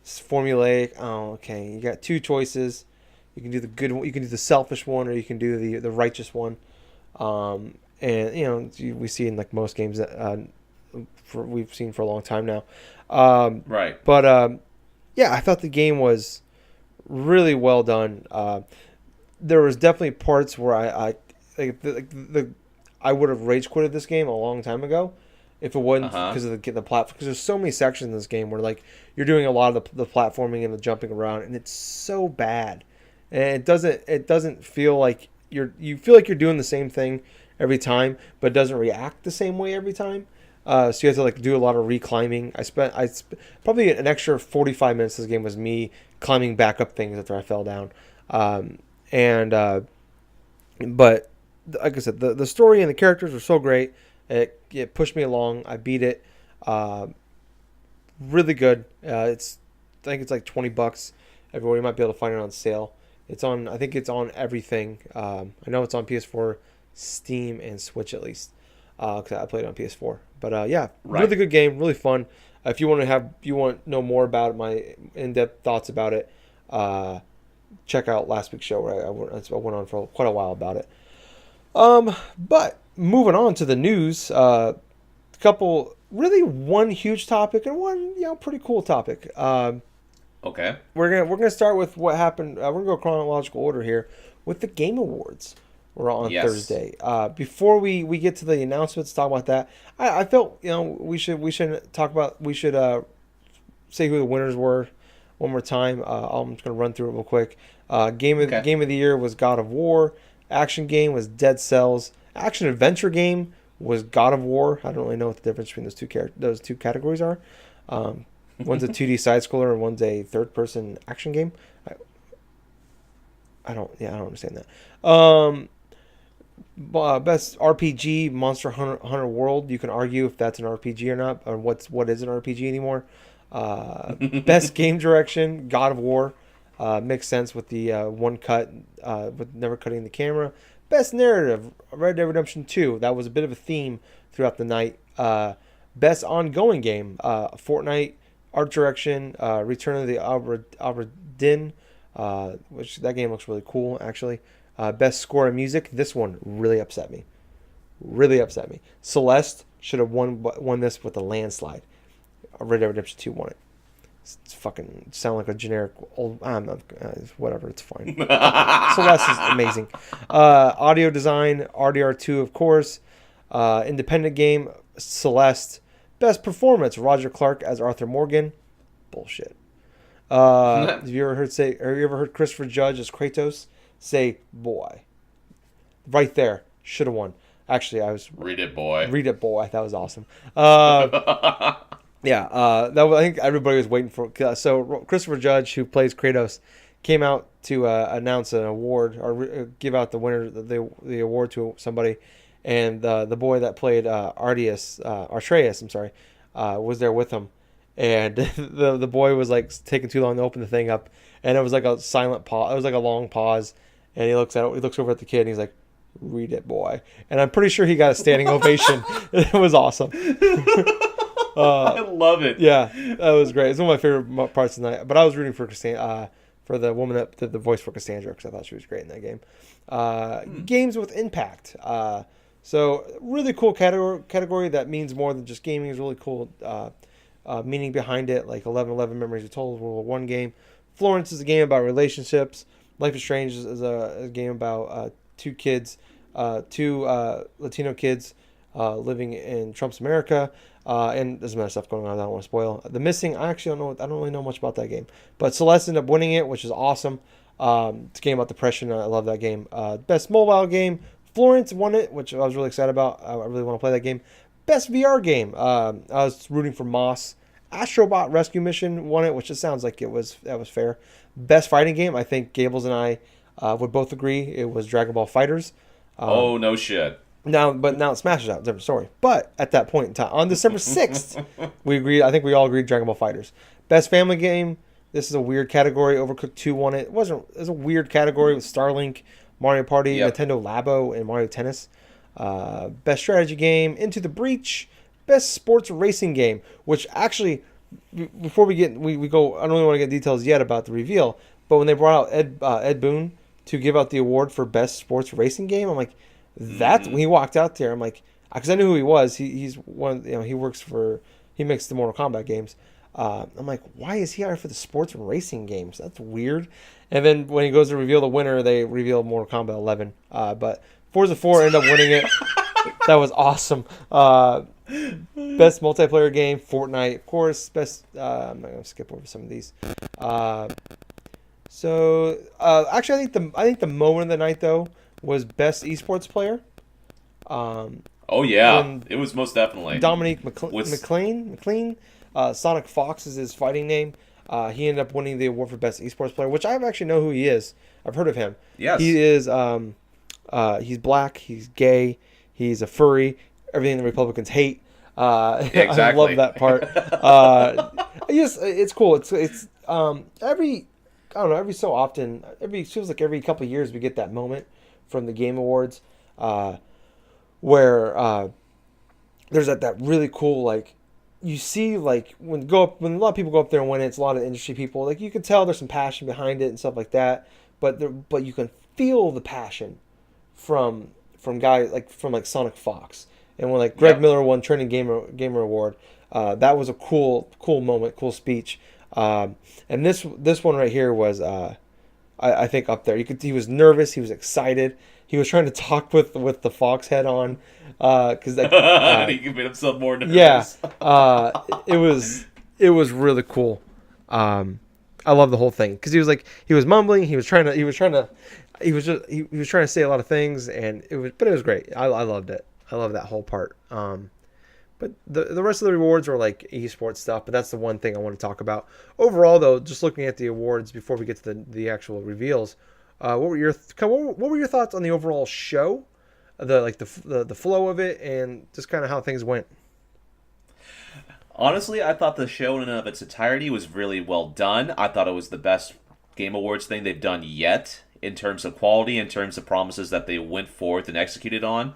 formulaic. Oh, okay. You got two choices. You can do the good one. You can do the selfish one, or you can do the righteous one. And we see in like most games that we've seen for a long time now. Right. But yeah, I thought the game was really well done. There was definitely parts where I would have rage quitted this game a long time ago if it wasn't because of the platform. Because there's so many sections in this game where like you're doing a lot of the platforming and the jumping around, and it's so bad, and it doesn't feel like you feel like you're doing the same thing every time, but it doesn't react the same way every time. So you have to like do a lot of reclimbing. I spent probably an extra 45 minutes. This game was me climbing back up things after I fell down, but like I said, the story and the characters were so great. It pushed me along. I beat it. Really good. I think it's like $20 everywhere. You might be able to find it on sale. It's on. I think it's on everything. I know it's on PS4, Steam, and Switch at least. Because I played it on PS4. But yeah, Right. really good game, really fun. If you want to know more about my in-depth thoughts about it, check out last week's show where I went on for quite a while about it. But moving on to the news, one huge topic and one pretty cool topic. Okay. We're gonna start with what happened. We're gonna go chronological order here with the Game Awards. We're on Yes. Thursday. Before we get to the announcements, talk about that. I felt we should say who the winners were one more time. I'm just gonna run through it real quick. Game of the year was God of War. Action game was Dead Cells. Action adventure game was God of War. I don't really know what the difference between those two categories are. One's a 2D side scroller and one's a third person action game. I don't understand that. Best RPG, Monster Hunter World. You can argue if that's an RPG or not, or what is an RPG anymore. Best game direction, God of War. Makes sense with the one cut, with never cutting the camera. Best narrative, Red Dead Redemption 2. That was a bit of a theme throughout the night. Best ongoing game, Fortnite. Art direction, Return of the Obra Dinn, which that game looks really cool actually. Best score and music. This one really upset me. Celeste should have won this with a landslide. Red Dead Redemption 2 won it. It's fucking sound like a generic old. Whatever, it's fine. Celeste is amazing. Audio design, RDR2, of course. Independent game, Celeste. Best performance, Roger Clark as Arthur Morgan. Bullshit. Have you ever heard Christopher Judge as Kratos? Say boy. Right there, should have won. Actually, I was Read it, boy. That was awesome. Yeah, I think everybody was waiting for. So Christopher Judge, who plays Kratos, came out to announce an award or give out the winner the award to somebody, and the boy that played Atreus, I'm sorry, was there with him, and the boy was like taking too long to open the thing up, and it was like a silent pause. It was like a long pause, and he looks over at the kid, and he's like, "Read it, boy," and I'm pretty sure he got a standing ovation. It was awesome. I love it. Yeah, that was great. It's one of my favorite parts of the night. But I was rooting for for the woman that did the voice for Cassandra, because I thought she was great in that game. Games with impact. So really cool category that means more than just gaming. Is really cool meaning behind it. Like 11/11 Memories of Total World War One game. Florence is a game about relationships. Life is Strange is a game about two Latino kids living in Trump's America. And there's other stuff going on I don't want to spoil. The Missing, I actually don't know. I don't really know much about that game. But Celeste ended up winning it, which is awesome. It's a game about depression. I love that game. Best mobile game, Florence won it, which I was really excited about. I really want to play that game. Best VR game, I was rooting for Moss. Astrobot Rescue Mission won it, which it sounds like that was fair. Best fighting game, I think Gables and I would both agree it was Dragon Ball Fighters. Oh, no shit. Now it smashes out. Different story. But at that point in time, on December 6th, we agreed. I think we all agreed Dragon Ball Fighters. Best family game, This is a weird category. Overcooked 2 won it. It wasn't. It was a weird category with Starlink, Mario Party, Yep. Nintendo Labo, and Mario Tennis. Best strategy game, Into the Breach. Best sports racing game, which actually, before we go, I don't really want to get details yet about the reveal. But when they brought out Ed Boon to give out the award for best sports racing game, I'm like, that when he walked out there, I'm like, because I knew who he was. He's one. He works for. He makes the Mortal Kombat games. I'm like, why is he hired for the sports and racing games? That's weird. And then when he goes to reveal the winner, they reveal Mortal Kombat 11. But Forza 4 ended up winning it. That was awesome. Best multiplayer game, Fortnite, of course. Best. I'm not gonna skip over some of these. Actually, I think the moment of the night though was best esports player. Oh yeah, When it was most definitely. Dominique Was- McLean, Sonic Fox is his fighting name. He ended up winning the award for best esports player, which I actually know who he is. I've heard of him. Yes. He is. He's black. He's gay. He's a furry. Everything the Republicans hate. Exactly. I love that part. It's cool. It's every I don't know, every so often, it feels like every couple of years we get that moment from the Game Awards, where there's that really cool, like, you see, like, when a lot of people go up there and win it, it's a lot of industry people, like, you can tell there's some passion behind it and stuff like that, but you can feel the passion from guys like Sonic Fox. And when like Greg Miller won Trending Gamer Award, that was a cool moment, cool speech. And this one right here was I think up there. He was nervous, he was excited, he was trying to talk with the Fox head on, because he made himself more nervous. yeah, it was really cool. I love the whole thing because he was mumbling, he was trying to say a lot of things, and it was great. I loved it. I love that whole part. But the rest of the rewards were like esports stuff, but that's the one thing I want to talk about. Overall, though, just looking at the awards before we get to the actual reveals, what were your thoughts on the overall show, the flow of it, and just kind of how things went? Honestly, I thought the show in and of its entirety was really well done. I thought it was the best Game Awards thing they've done yet in terms of quality, in terms of promises that they went forth and executed on.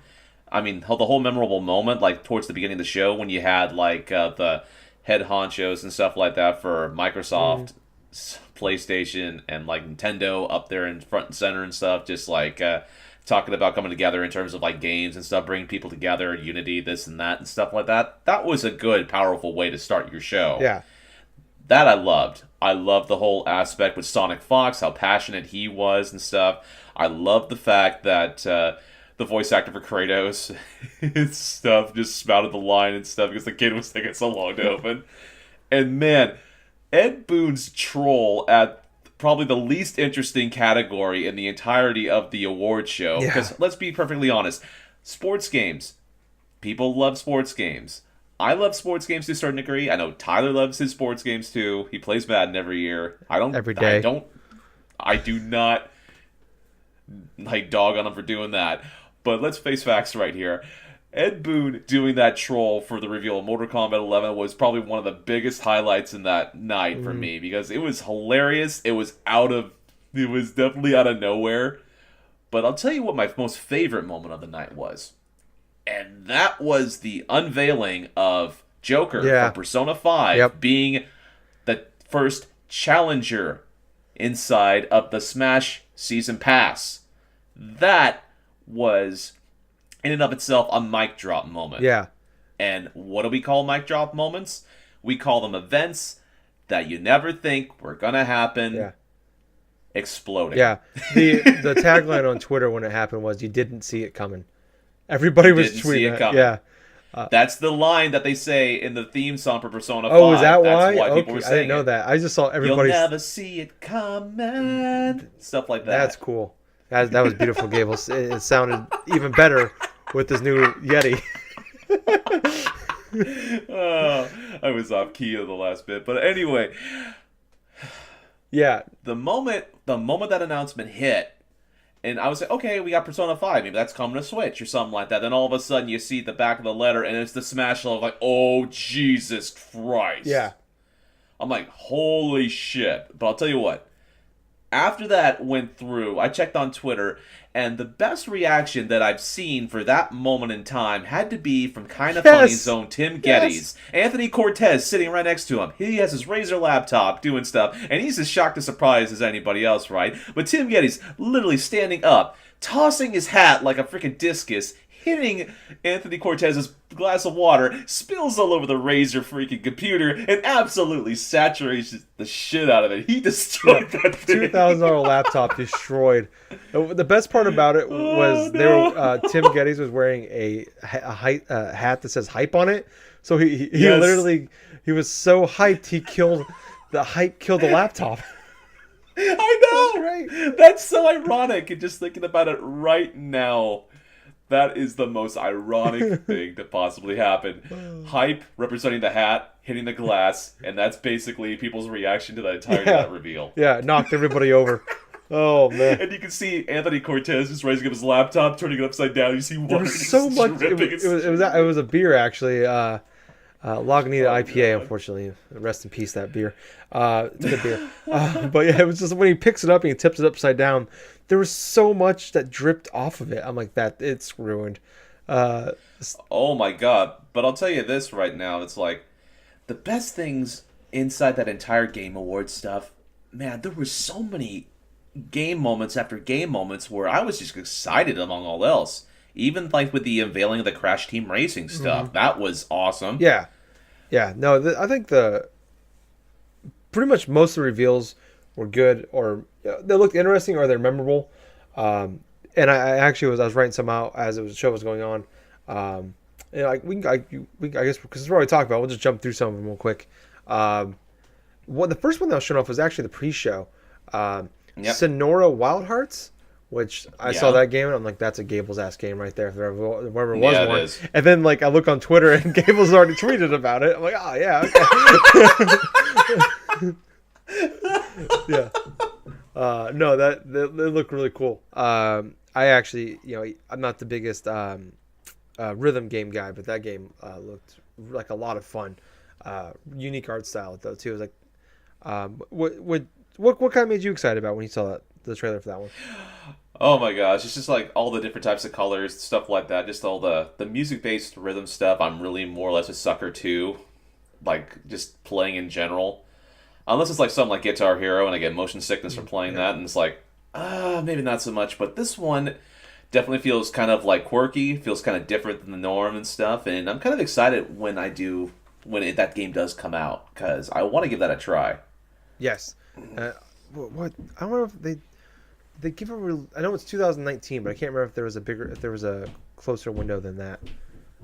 I mean, the whole memorable moment, like towards the beginning of the show, when you had like the head honchos and stuff like that for Microsoft, PlayStation, and like Nintendo up there in front and center and stuff, just like talking about coming together in terms of like games and stuff, bringing people together, unity, this and that, and stuff like that. That was a good, powerful way to start your show. Yeah. That I loved. I loved the whole aspect with Sonic Fox, how passionate he was and stuff. I loved the fact that the voice actor for Kratos and stuff just spouted the line and stuff because the kid was taking so long to open. And man, Ed Boon's troll at probably the least interesting category in the entirety of the award show. Yeah. Because let's be perfectly honest, sports games. People love sports games. I love sports games to a certain degree. I know Tyler loves his sports games too. He plays Madden every year. Every day. I do not like dog on him for doing that. But let's face facts right here. Ed Boon doing that troll for the reveal of Mortal Kombat 11 was probably one of the biggest highlights in that night for me because it was hilarious. It was definitely out of nowhere. But I'll tell you what my most favorite moment of the night was. And that was the unveiling of Joker from Persona 5 being the first challenger inside of the Smash Season Pass. That was, in and of itself, a mic drop moment. Yeah. And what do we call mic drop moments? We call them events that you never think were going to happen. Yeah. Exploding. Yeah. The tagline on Twitter when it happened was, "You didn't see it coming." Everybody was Didn't see tweeting it that. coming. Yeah. That's the line that they say in the theme song for Persona 5. Oh, is that why? That's why people Okay, were I saying didn't know it. that. I just saw everybody. You'll never see it coming. Stuff like that. That's cool. That was beautiful, Gables. It sounded even better with this new Yeti. Oh, I was off key on the last bit. But anyway, Yeah. the moment that announcement hit, and I was like, okay, we got Persona 5. Maybe that's coming to Switch or something like that. Then all of a sudden you see the back of the letter and it's the Smash logo. Like, oh, Jesus Christ. Yeah. I'm like, holy shit. But I'll tell you what, after that went through, I checked on Twitter, and the best reaction that I've seen for that moment in time had to be from Kinda Funny's Yes. own Tim Yes. Geddes. Anthony Cortez sitting right next to him. He has his Razer laptop doing stuff, and he's as shocked and surprised as anybody else, right? But Tim Geddes literally standing up, tossing his hat like a freaking discus, hitting Anthony Cortez's glass of water, spills all over the Razer freaking computer, and absolutely saturates the shit out of it. He destroyed that thing. $2,000 laptop destroyed. The best part about it was Tim Geddes was wearing a hat that says hype on it. So he Yes. literally, he was so hyped, killed the laptop. I know! That's right. That's so ironic. And just thinking about it right now, that is the most ironic thing to possibly happen. Hype representing the hat, hitting the glass, and that's basically people's reaction to the entirety of that reveal. Yeah, it knocked everybody over. Oh, man. And you can see Anthony Cortez just raising up his laptop, turning it upside down. You see water There was so just much. dripping. It was a beer, actually. Lagunitas IPA, unfortunately. Rest in peace, that beer. It's a good beer. But yeah, it was just when he picks it up and he tips it upside down, there was so much that dripped off of it. I'm like, it's ruined. Oh my god. But I'll tell you this right now. It's like, the best things inside that entire Game Awards stuff, man, there were so many game moments after game moments where I was just excited among all else. Even like with the unveiling of the Crash Team Racing stuff. That was awesome. Yeah. Yeah. No, I think pretty much most of the reveals were good, or they looked interesting, or they're memorable. And I was writing some out as the show was going on. I guess because we're already talking about, we'll just jump through some of them real quick. The first one that was shown off was actually the pre-show. Sonora Wild Hearts, which I saw that game and I'm like, that's a Gables ass game right there. If there ever was one. It is. And then like I look on Twitter and Gables already tweeted about it. I'm like, oh yeah, okay. Yeah. No, they look really cool. I actually, I'm not the biggest rhythm game guy, but that game looked like a lot of fun. Unique art style though too. It was like, what kind of made you excited about when you saw the trailer for that one? Oh my gosh, it's just like all the different types of colors, stuff like that. Just all the music-based rhythm stuff. I'm really more or less a sucker to, like just playing in general. Unless it's like something like Guitar Hero and I get motion sickness from playing that, and it's like, maybe not so much. But this one definitely feels kind of like quirky, feels kind of different than the norm and stuff. And I'm kind of excited when that game does come out, because I want to give that a try. Yes. What I don't know if they give I know it's 2019, but I can't remember if there was a closer window than that.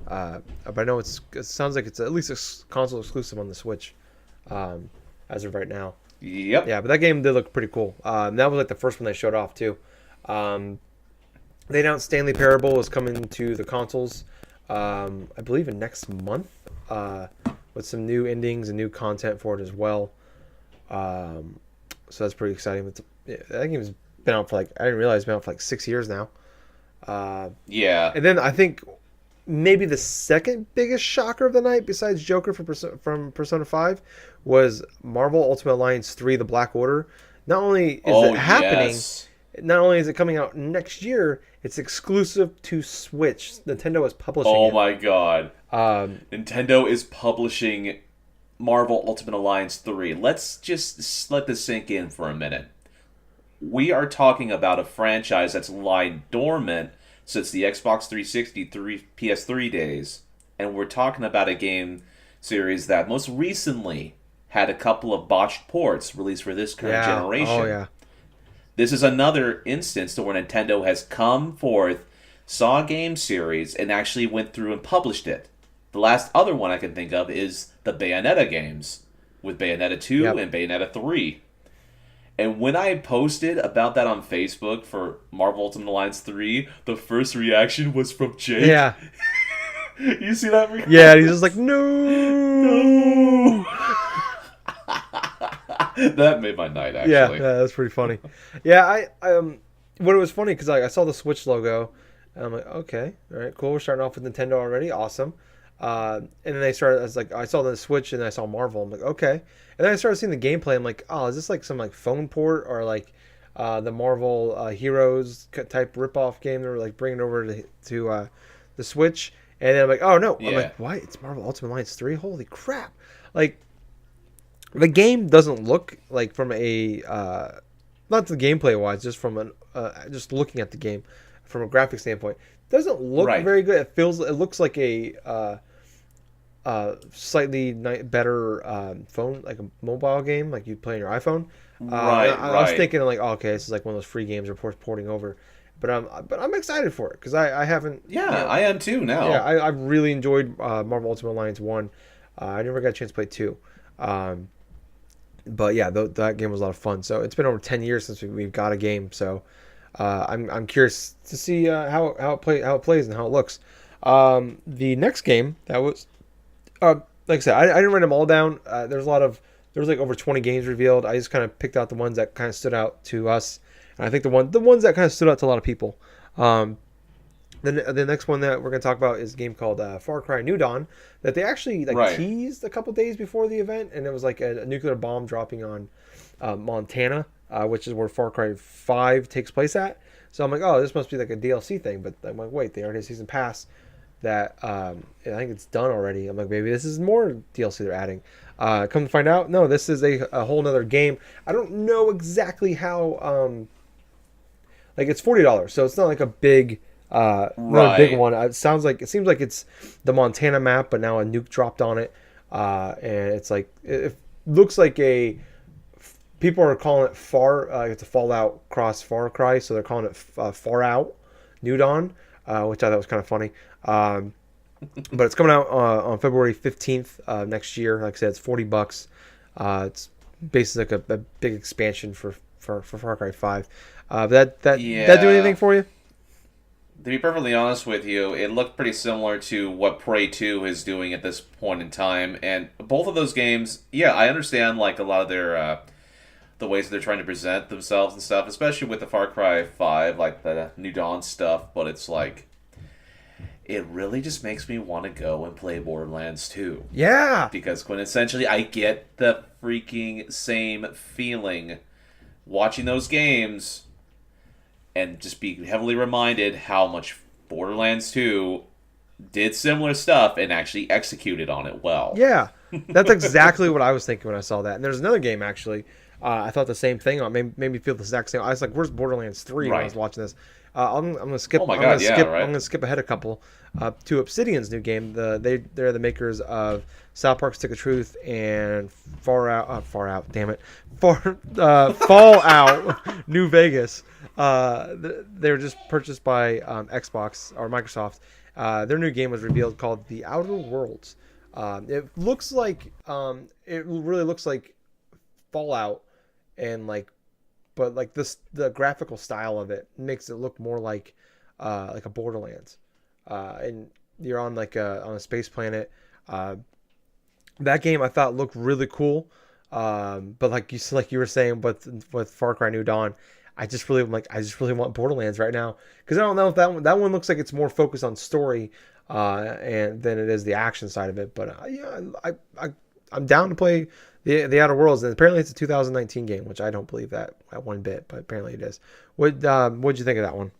But I know it sounds like it's at least a console exclusive on the Switch, as of right now. Yep. Yeah, but that game did look pretty cool. That was like the first one they showed off too. They announced Stanley Parable is coming to the consoles, I believe in next month, with some new endings and new content for it as well. So that's pretty exciting. That game's been out for I didn't realize it's been out for 6 years now. Yeah. And then I think maybe the second biggest shocker of the night, besides Joker from Persona 5, was Marvel Ultimate Alliance 3: The Black Order. Not only is it happening, not only is it coming out next year, it's exclusive to Switch. Nintendo is publishing it. Oh my god. Nintendo is publishing Marvel Ultimate Alliance 3. Let's just let this sink in for a minute. We are talking about a franchise that's lied dormant since the Xbox 360 PS3 days. And we're talking about a game series that most recently had a couple of botched ports released for this current generation. Oh, yeah. This is another instance to where Nintendo has come forth, saw a game series, and actually went through and published it. The last other one I can think of is the Bayonetta games, with Bayonetta 2 and Bayonetta 3. And when I posted about that on Facebook for Marvel Ultimate Alliance 3, the first reaction was from Jake. Yeah. You see that? Yeah, and he's just like, no. That made my night, actually. Yeah, that's pretty funny. Yeah, when it was funny, because I saw the Switch logo, and I'm like, okay, all right, cool. We're starting off with Nintendo already. Awesome. And then they started. I was like, I saw the Switch and I saw Marvel. I'm like, okay. And then I started seeing the gameplay. I'm like, oh, is this like some like phone port or like the Marvel Heroes type ripoff game they were like bringing over to the Switch? And then I'm like, oh no. I'm Yeah. like, what? It's Marvel Ultimate Alliance 3? Holy crap! Like the game doesn't look like from a not the gameplay wise, just from an just looking at the game from a graphic standpoint, doesn't look Right. very good. It looks like a slightly better phone, like a mobile game, like you play on your iPhone. Right. I was Right. thinking like, oh, okay, this is like one of those free games we're porting over, but I'm excited for it because I haven't, Yeah, I am too yeah, now. I really enjoyed Marvel Ultimate Alliance 1. I never got a chance to play 2. Um, but yeah, that game was a lot of fun. So it's been over 10 years since we've got a game. So I'm curious to see how it plays and how it looks. The next game that was like I said, I didn't write them all down. There was like over 20 games revealed. I just kind of picked out the ones that kind of stood out to us, and I think the ones that kind of stood out to a lot of people. Um, the next one that we're going to talk about is a game called Far Cry New Dawn that they actually like Right. teased a couple days before the event, and it was like a nuclear bomb dropping on Montana, which is where Far Cry 5 takes place at. So I'm like, oh, this must be like a DLC thing, but I'm like, wait, they already had a season pass that I think it's done already. I'm like, maybe this is more DLC they're adding. Come to find out, no, this is a whole nother game. I don't know exactly how like it's $40, so it's not like a big, not a big Right. one. It seems like it's the Montana map, but now a nuke dropped on it, and it's like it looks like a. People are calling it Far. It's a Fallout cross Far Cry, so they're calling it Far Out New Dawn, which I thought was kind of funny. But it's coming out on February 15th next year. Like I said, it's $40. It's basically like a big expansion for Far Cry 5. That do anything Yeah. for you? To be perfectly honest with you, it looked pretty similar to what Prey 2 is doing at this point in time. And both of those games, yeah, I understand like a lot of their the ways they're trying to present themselves and stuff, especially with the Far Cry 5, like the New Dawn stuff, but it's like it really just makes me want to go and play Borderlands 2 Yeah, because quintessentially I get the freaking same feeling watching those games and just be heavily reminded how much Borderlands 2 did similar stuff and actually executed on it well. yeah. That's exactly what I was thinking when I saw that. And there's another game actually. I thought the same thing. Made me feel the exact same. I was like, "Where's Borderlands 3?" when I was Right. watching this. I'm gonna skip. Oh my god, yeah, I'm right. gonna skip ahead a couple to Obsidian's new game. They're the makers of South Park: Stick of Truth and Far Out. Damn it, Fallout New Vegas. They were just purchased by Xbox or Microsoft. Their new game was revealed called The Outer Worlds. It really looks like Fallout, and but like this the graphical style of it makes it look more like a Borderlands, and you're on on a space planet. Uh, that game I thought looked really cool, but like you were saying, with Far Cry New Dawn, I just really want Borderlands right now because I don't know if that one looks like it's more focused on story, and than it is the action side of it. But yeah, I'm down to play the Outer Worlds, and apparently it's a 2019 game, which I don't believe that at one bit, but apparently it is. What'd you think of that one?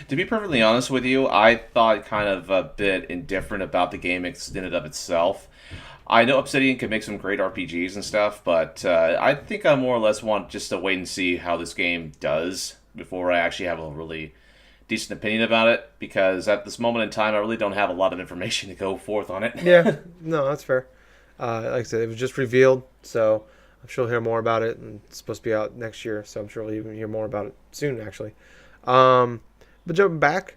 To be perfectly honest with you, I thought kind of a bit indifferent about the game in and of itself. I know Obsidian can make some great RPGs and stuff, but I think I more or less want just to wait and see how this game does before I actually have a really decent opinion about it. Because at this moment in time, I really don't have a lot of information to go forth on it. Yeah, no, that's fair. Like I said, it was just revealed, so I'm sure we'll hear more about it. And it's supposed to be out next year, so I'm sure we'll even hear more about it soon, actually. Um, but jumping back,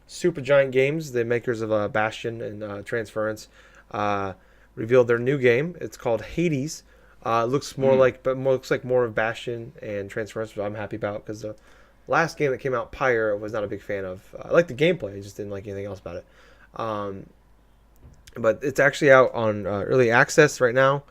Super Giant Games, the makers of Bastion and Transference, uh, revealed their new game. It's called Hades. Looks more Mm, like, but more looks like more of Bastion and Transference, which I'm happy about because the last game that came out, Pyre, I was not a big fan of. I liked the gameplay, I just didn't like anything else about it. Um, but it's actually out on early access right now,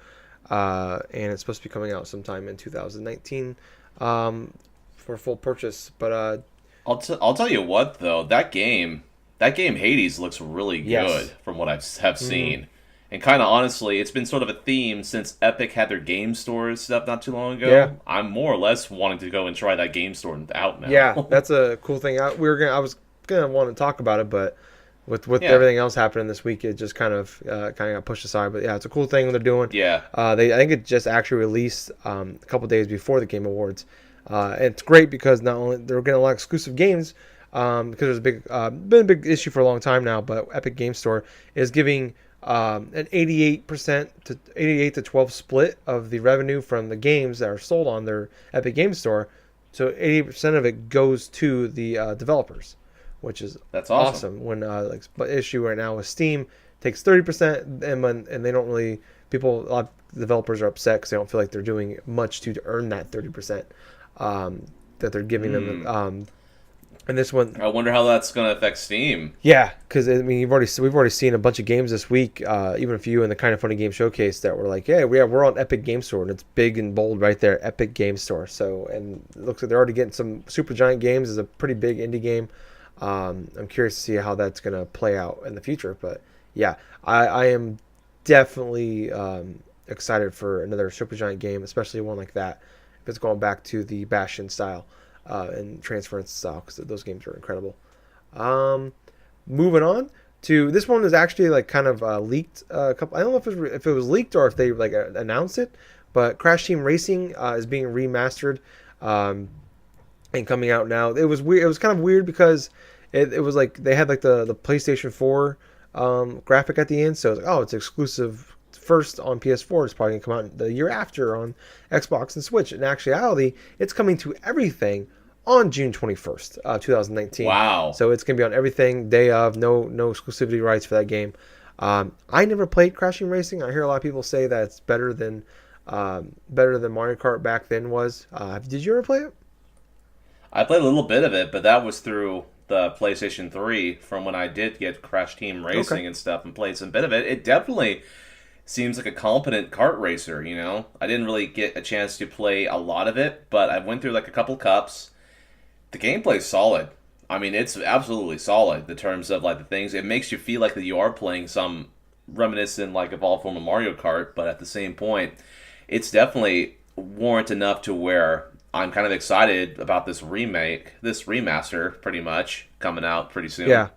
and it's supposed to be coming out sometime in 2019 for full purchase. But I'll tell you what though, that game. that game Hades looks really good Yes. from what have Hmm. seen. And kind of honestly, it's been sort of a theme since Epic had their game store stuff not too long Yeah. ago. I'm more or less wanting to go and try that game store out Yeah, now. that's a cool thing. I was gonna want to talk about it, but with Yeah, everything else happening this week, it just kind of got pushed aside. But yeah, it's a cool thing they're doing. yeah, I think it just actually released a couple days before the Game Awards. And it's great because not only they're getting a lot of exclusive games, because there's a been a big issue for a long time now, but Epic Game Store is giving an 88% to 88 to 12 split of the revenue from the games that are sold on their Epic Game Store. So 80% of it goes to the developers, which is that's awesome. awesome. When the issue right now with Steam takes 30%, and they don't really people a lot of developers are upset because they don't feel like they're doing much to earn that 30% that they're giving them. Hmm. And this one, I wonder how that's going to affect Steam. yeah, because I mean, we've already seen a bunch of games this week, even a few in the Kind of Funny Game Showcase that were like, yeah, we're on Epic Game Store, and it's big and bold right there, Epic Game Store. So, and it looks like they're already getting some Super Giant Games is a pretty big indie game. I'm curious to see how that's gonna play out in the future, but yeah, I am definitely excited for another Super Giant game, especially one like that. If it's going back to the Bastion style and Transference style, because those games are incredible. Um, Moving on to this one is actually like kind of leaked. A couple. I don't know if it was leaked or if they like announced it, but Crash Team Racing is being remastered um, and coming out now. It was weird. It was kind of weird because it was like they had like the PlayStation 4 graphic at the end, so it's like, oh, it's exclusive first on PS4. It's probably gonna come out the year after on Xbox and Switch. In actuality, it's coming to everything on June 21st, 2019. Wow. So it's gonna be on everything day of. No exclusivity rights for that game. I never played Crashing Racing. I hear a lot of people say that it's better than Mario Kart back then was. Did you ever play it? I played a little bit of it, but that was through the PlayStation 3 from when I did get Crash Team Okay. Racing and stuff and played some bit of it. It definitely seems like a competent kart racer, you know? I didn't really get a chance to play a lot of it, but I went through like a couple cups. The gameplay's solid. I mean, it's absolutely solid in terms of like the things. It makes you feel like that you are playing some reminiscent like evolved form of Mario Kart, but at the same point, it's definitely warrant enough to where I'm kind of excited about this remake, this remaster, pretty much coming out pretty soon. Yeah.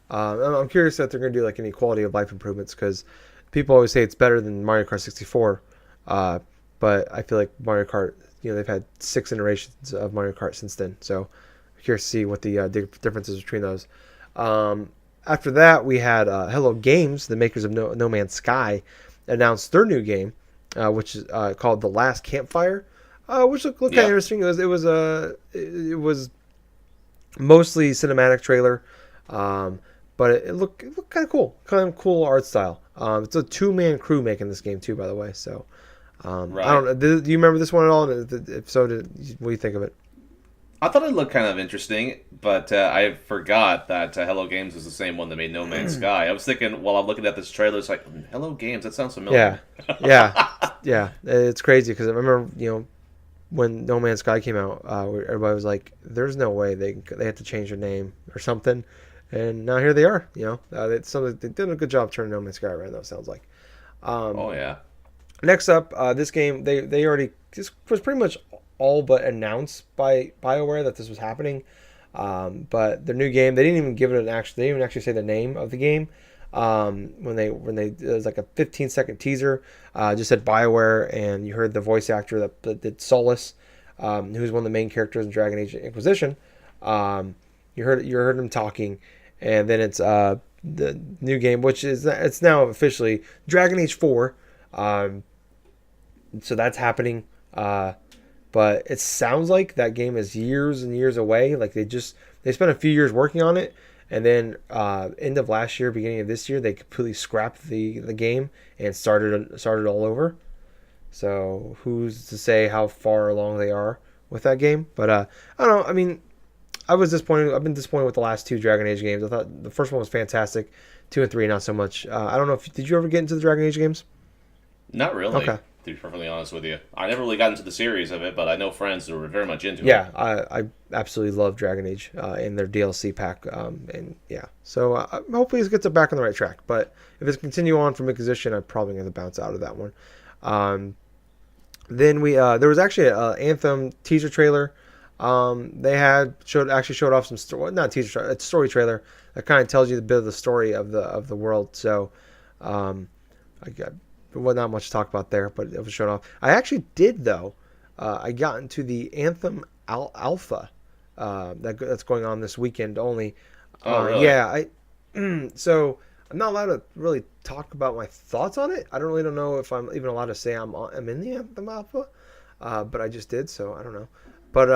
I'm curious that they're going to do like any quality of life improvements because people always say it's better than Mario Kart 64. Uh, but I feel like Mario Kart, they've had 6 iterations of Mario Kart since then. So I'm curious to see what the differences between those. After that, we had Hello Games, the makers of No Man's Sky, announced their new game, which is called The Last Campfire, which looked kind of Yep. interesting. It was mostly cinematic trailer. Um, but it looked kind of cool art style. It's a 2-man crew making this game too, by the way. So I Right. don't know. Do you remember this one at all? And if so, what do you think of it? I thought it looked kind of interesting, but I forgot that Hello Games is the same one that made No Man's Sky. I was thinking while I'm looking at this trailer, it's like Hello Games. That sounds Yeah, familiar. yeah, yeah. It's crazy because I remember when No Man's Sky came out, where everybody was like, "There's no way they had to change their name or something," and now here they are. They did a good job turning No Man's Sky around. Though it sounds like. Oh Um, yeah. Next up, this game they already this was pretty much all but announced by BioWare that this was happening. But their new game, they didn't even give it an actual. They didn't even actually say the name of the game. When they it was like a 15-second teaser, just said BioWare, and you heard the voice actor that did Solus, who's one of the main characters in Dragon Age Inquisition. You heard him talking, and then it's the new game, which is it's now officially Dragon Age 4. Um, so that's happening. But it sounds like that game is years and years away. Like they spent a few years working on it, and then end of last year, beginning of this year, they completely scrapped the game and started all over. So who's to say how far along they are with that game? But I don't know. I mean, I was disappointed. I've been disappointed with the last two Dragon Age games. I thought the first one was fantastic. 2 and 3 not so much. I don't know if did you ever get into the Dragon Age games? Not really. Okay. To be perfectly honest with you, I never really got into the series of it, but I know friends who were very much into it. Yeah, I absolutely love Dragon Age in their DLC pack, and yeah, so hopefully it gets it back on the right track. But if it's continue on from Inquisition, I'm probably going to bounce out of that one. Then there was actually an Anthem teaser trailer. They showed off some story, not teaser trailer, it's story trailer that kind of tells you a bit of the story of the world. So I got not much to talk about there, but it was shown off. I actually did though. I got into the Anthem Alpha that's going on this weekend only. Oh, really? Yeah, so I'm not allowed to really talk about my thoughts on it. I don't know if I'm even allowed to say I'm in the Anthem Alpha, but I just did, so I don't know. But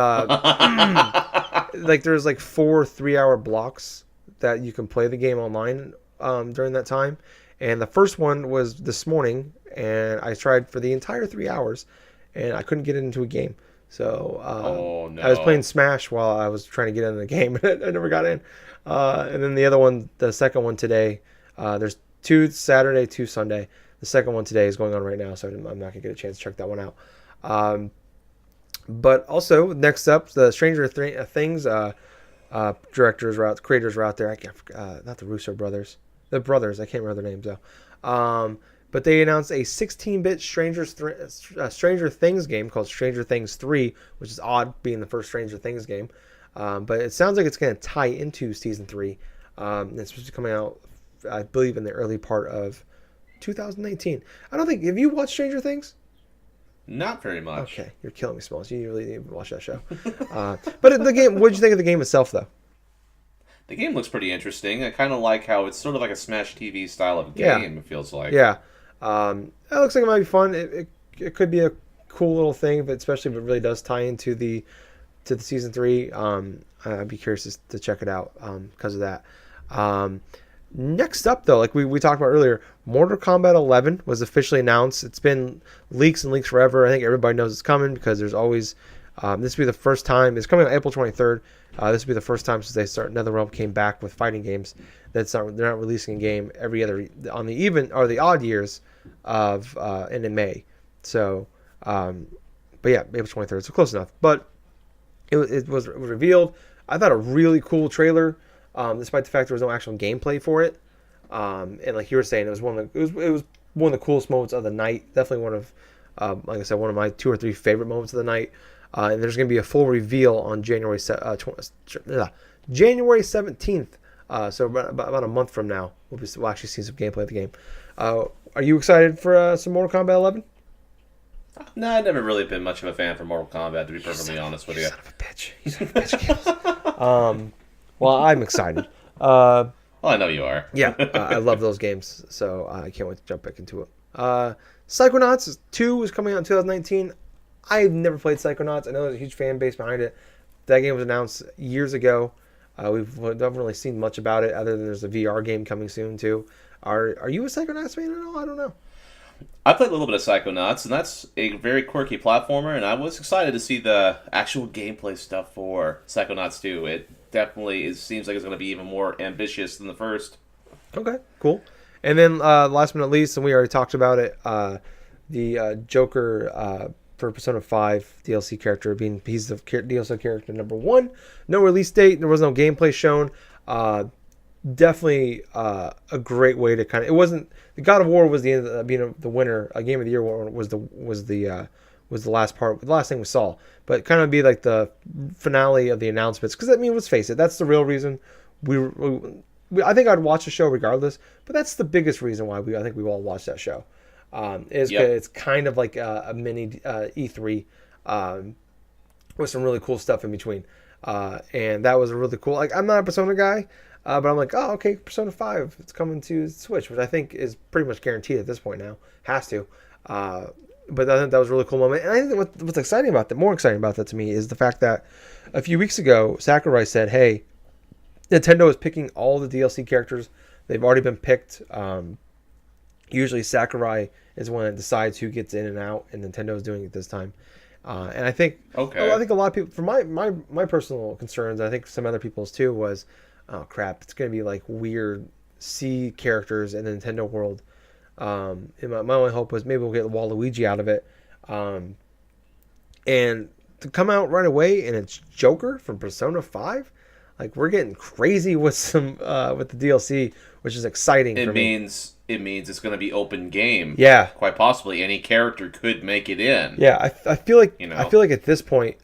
like there's like 4 3-hour blocks that you can play the game online during that time, and the first one was this morning, and I tried for the entire 3 hours, and I couldn't get into a game. So Oh no. I was playing Smash while I was trying to get into the game, and I never got in. And then the other one, the second one today, there's 2 Saturday, 2 Sunday. The second one today is going on right now, so I'm not going to get a chance to check that one out. But also, next up, the Stranger Things creators were out there. I can't, not the Russo brothers. The brothers, I can't remember their names though. But they announced a 16-bit Stranger Things game called Stranger Things 3, which is odd being the first Stranger Things game. But it sounds like it's going to tie into Season 3. It's supposed to be coming out, I believe, in the early part of 2019. I don't think... Have you watched Stranger Things? Not very much. Okay, you're killing me, Smalls. You really need to watch that show. But the game... What did you think of the game itself, though? The game looks pretty interesting. I kind of like how it's sort of like a Smash TV style of game, it feels like. Yeah. It looks like it might be fun. It could be a cool little thing, but especially if it really does tie into the Season 3. I'd be curious to check it out because of that. Next up, though, like we talked about earlier, Mortal Kombat 11 was officially announced. It's been leaks and leaks forever. I think everybody knows it's coming because there's always... this will be the first time. It's coming out April 23rd. This will be the first time since NetherRealm came back with fighting games. They're not releasing a game every other on the even or the odd years of and in May. So, but yeah, April 23rd. So close enough. But it was revealed. I thought a really cool trailer, despite the fact there was no actual gameplay for it. And like you were saying, it was one of the coolest moments of the night. Definitely one of, like I said, one of my 2 or 3 favorite moments of the night. And there's going to be a full reveal on January 17th. So about a month from now, we'll actually see some gameplay of the game. Are you excited for some Mortal Kombat 11? No, I've never really been much of a fan for Mortal Kombat, to be perfectly honest with you. Son of a bitch. You son of a bitch, Gables. Well, I'm excited. Well, I know you are. Yeah, I love those games, so I can't wait to jump back into it. Psychonauts 2 is coming out in 2019. I've never played Psychonauts. I know there's a huge fan base behind it. That game was announced years ago. We haven't really seen much about it other than there's a VR game coming soon too. Are you a Psychonauts fan at all? I don't know. I played a little bit of Psychonauts, and that's a very quirky platformer, and I was excited to see the actual gameplay stuff for Psychonauts 2. It definitely seems like it's going to be even more ambitious than the first. Okay, cool. And then last but not least, and we already talked about it, the Joker for Persona 5 DLC character he's the DLC character number 1. No release date. There was no gameplay shown. Definitely a great way to kind of... It wasn't... The God of War was the end of being the winner. A Game of the Year was the last part. The last thing we saw. But kind of be like the finale of the announcements. Because, I mean, let's face it. That's the real reason I think I'd watch the show regardless. But that's the biggest reason why I think we all watch that show. It's kind of like a mini E3 with some really cool stuff in between. And that was a really cool... Like, I'm not a Persona guy. But I'm like, oh, okay, Persona 5, it's coming to Switch, which I think is pretty much guaranteed at this point now. Has to. But I think that was a really cool moment. And I think what's more exciting about that to me is the fact that a few weeks ago, Sakurai said, hey, Nintendo is picking all the DLC characters. They've already been picked. Usually Sakurai is one that decides who gets in and out, and Nintendo is doing it this time. And I think a lot of people, for my personal concerns, I think some other people's too, was... Oh crap! It's gonna be like weird C characters in the Nintendo world, And my only hope was maybe we'll get Waluigi out of it. And to come out right away and it's Joker from Persona 5, like we're getting crazy with some with the DLC, which is exciting for me. It means it's going to be open game. Yeah, Quite possibly any character could make it in. yeah. I feel like You know? I feel like at this point,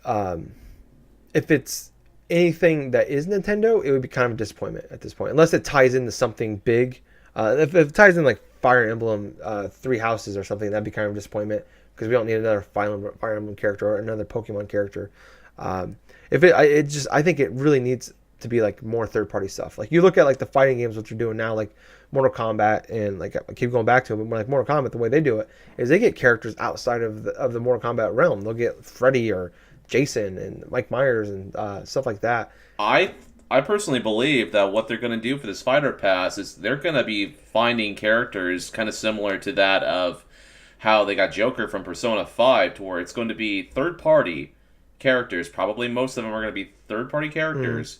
if it's anything that is Nintendo, it would be kind of a disappointment at this point, unless it ties into something big. If it ties in like Fire Emblem, Three Houses or something, that'd be kind of a disappointment because we don't need another Fire Emblem character or another Pokemon character. I think it really needs to be like more third party stuff. Like you look at like the fighting games, what they're doing now, like Mortal Kombat, and like I keep going back to it, but like Mortal Kombat, the way they do it is they get characters outside of the Mortal Kombat realm. They'll get Freddy or Jason and Mike Myers and stuff like that. I personally believe that what they're going to do for this Fighter Pass is they're going to be finding characters kind of similar to that of how they got Joker from Persona 5, to where it's going to be third-party characters. Probably most of them are going to be third-party characters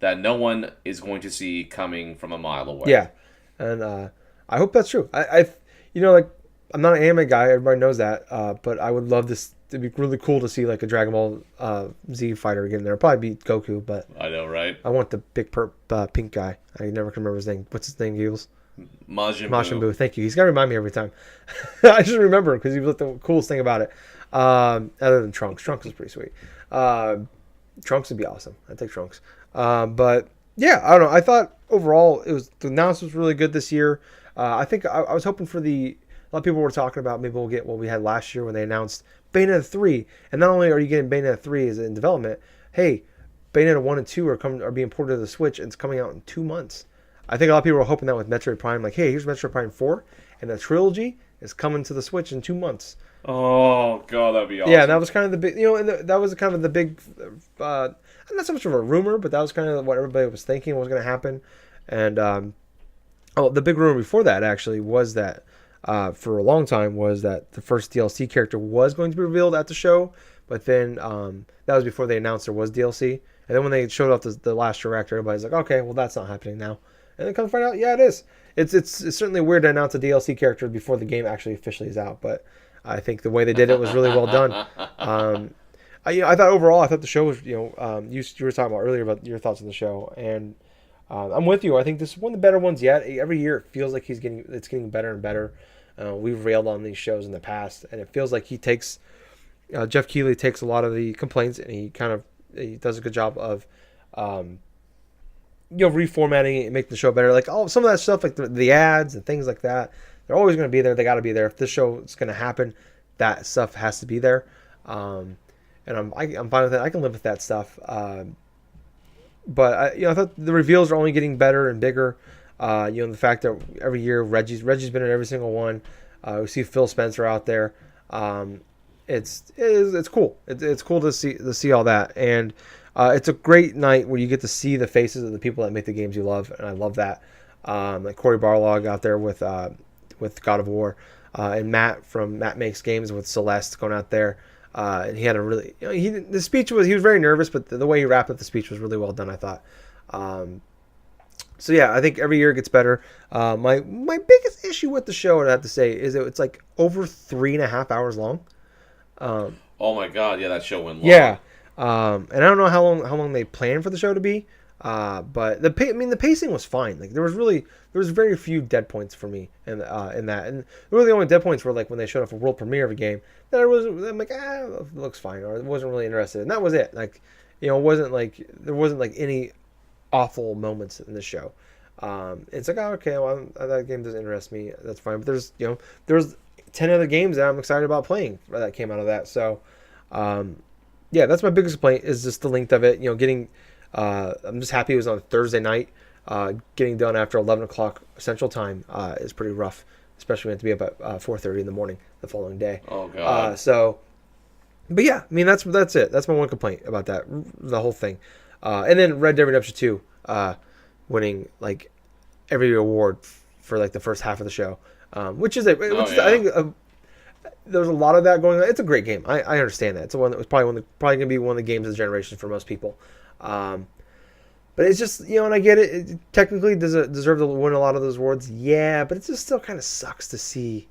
that no one is going to see coming from a mile away. Yeah, and I hope that's true. Like I'm not an anime guy. Everybody knows that. But I would love this. It'd be really cool to see like a Dragon Ball Z fighter again. There probably be Goku, but I know, right? I want the big pink guy. I never can remember his name. What's his name? Gables. Majin Buu. Thank you. He's got to remind me every time. I just remember because he was the coolest thing about it. Other than Trunks. Trunks is pretty sweet. Trunks would be awesome. I'd take Trunks. But yeah, I don't know. I thought overall the announcement was really good this year. I think I was hoping for a lot of people were talking about maybe we'll get what we had last year when they announced Bayonetta 3. And not only are you getting Bayonetta 3 is in development, hey, Bayonetta 1 and 2 are being ported to the Switch and it's coming out in 2 months. I think a lot of people were hoping that with Metroid Prime, like, hey, here's Metroid Prime 4 and the trilogy is coming to the Switch in 2 months. Oh god, that'd be awesome. Yeah, that was kind of the big, and that was kind of the big, not so much of a rumor, but that was kind of what everybody was thinking was going to happen. And the big rumor before that actually was that for a long time was that the first DLC character was going to be revealed at the show, but then that was before they announced there was DLC. And then when they showed off the last direct, everybody's like, okay, well that's not happening now. And then come to find out, yeah, it is. It's certainly weird to announce a DLC character before the game actually officially is out, but I think the way they did it was really well done. I thought overall, I thought the show was, you were talking about earlier about your thoughts on the show, and I'm with you. I think this is one of the better ones yet. Every year it feels like it's getting better and better. We've railed on these shows in the past, and it feels like Jeff Keighley takes a lot of the complaints, and he does a good job of reformatting it and making the show better. Like some of that stuff, like the ads and things like that, they're always going to be there. They got to be there. If this show is going to happen, that stuff has to be there. And I'm fine with it. I can live with that stuff. But I thought the reveals are only getting better and bigger. The fact that every year Reggie's been in every single one. We see Phil Spencer out there. It's cool. It's cool to see all that, and it's a great night where you get to see the faces of the people that make the games you love, and I love that. Like Corey Barlog out there with God of War, and Matt from Matt Makes Games with Celeste going out there. And he had a really, he was very nervous, but the way he wrapped up the speech was really well done, I thought. So yeah, I think every year it gets better. My biggest issue with the show, I have to say, is that it's like over 3.5 hours long. Oh my god, yeah, that show went long. Yeah, and I don't know how long they planned for the show to be. But the pacing was fine. Like there was very few dead points for me in that, and really the only dead points were like when they showed off a world premiere of a game that I'm like, it looks fine, or I wasn't really interested, and that was it. Like, it wasn't like there wasn't like any awful moments in the show. It's like, oh, okay, well, that game doesn't interest me. That's fine. But there's 10 other games that I'm excited about playing that came out of that. So, yeah, that's my biggest complaint is just the length of it. Getting. I'm just happy it was on Thursday night. Getting done after 11 o'clock Central Time is pretty rough, especially when you have to be up at 4:30 in the morning the following day. Oh god. But yeah, I mean that's it. That's my one complaint about that, the whole thing. And then Red Dead Redemption 2 winning like every award for like the first half of the show, which is I think there's a lot of that going on. It's a great game. I understand that. It's the one that was probably going to be one of the games of the generation for most people. But it's just, and I get it. It technically, does it deserve to win a lot of those awards? Yeah, but it just still kind of sucks to see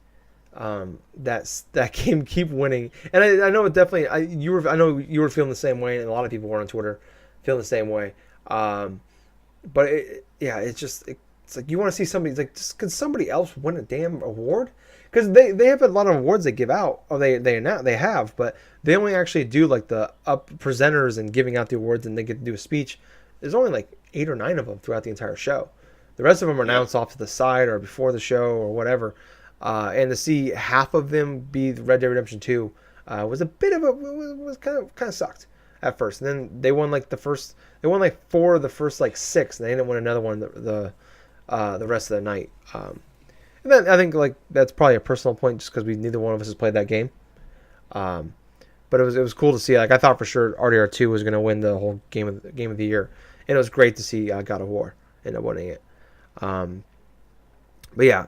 that game keep winning. And I know it definitely. I know you were feeling the same way, and a lot of people were on Twitter feeling the same way. But it's just it's like you want to see somebody. It's like, just could somebody else win a damn award? Because they have a lot of awards they give out, or they have, but they only actually do like the up presenters and giving out the awards, and they get to do a speech. There's only like 8 or 9 of them throughout the entire show. The rest of them are announced off to the side or before the show or whatever. And to see half of them be the Red Dead Redemption 2 was a bit of was kind of sucked at first. And then they won like they won like 4 of the first like 6, and they didn't win another one the rest of the night. And then I think like that's probably a personal point, just because neither one of us has played that game. But it was cool to see. Like, I thought for sure RDR2 was going to win the whole game of the year, and it was great to see God of War end up winning it. But yeah,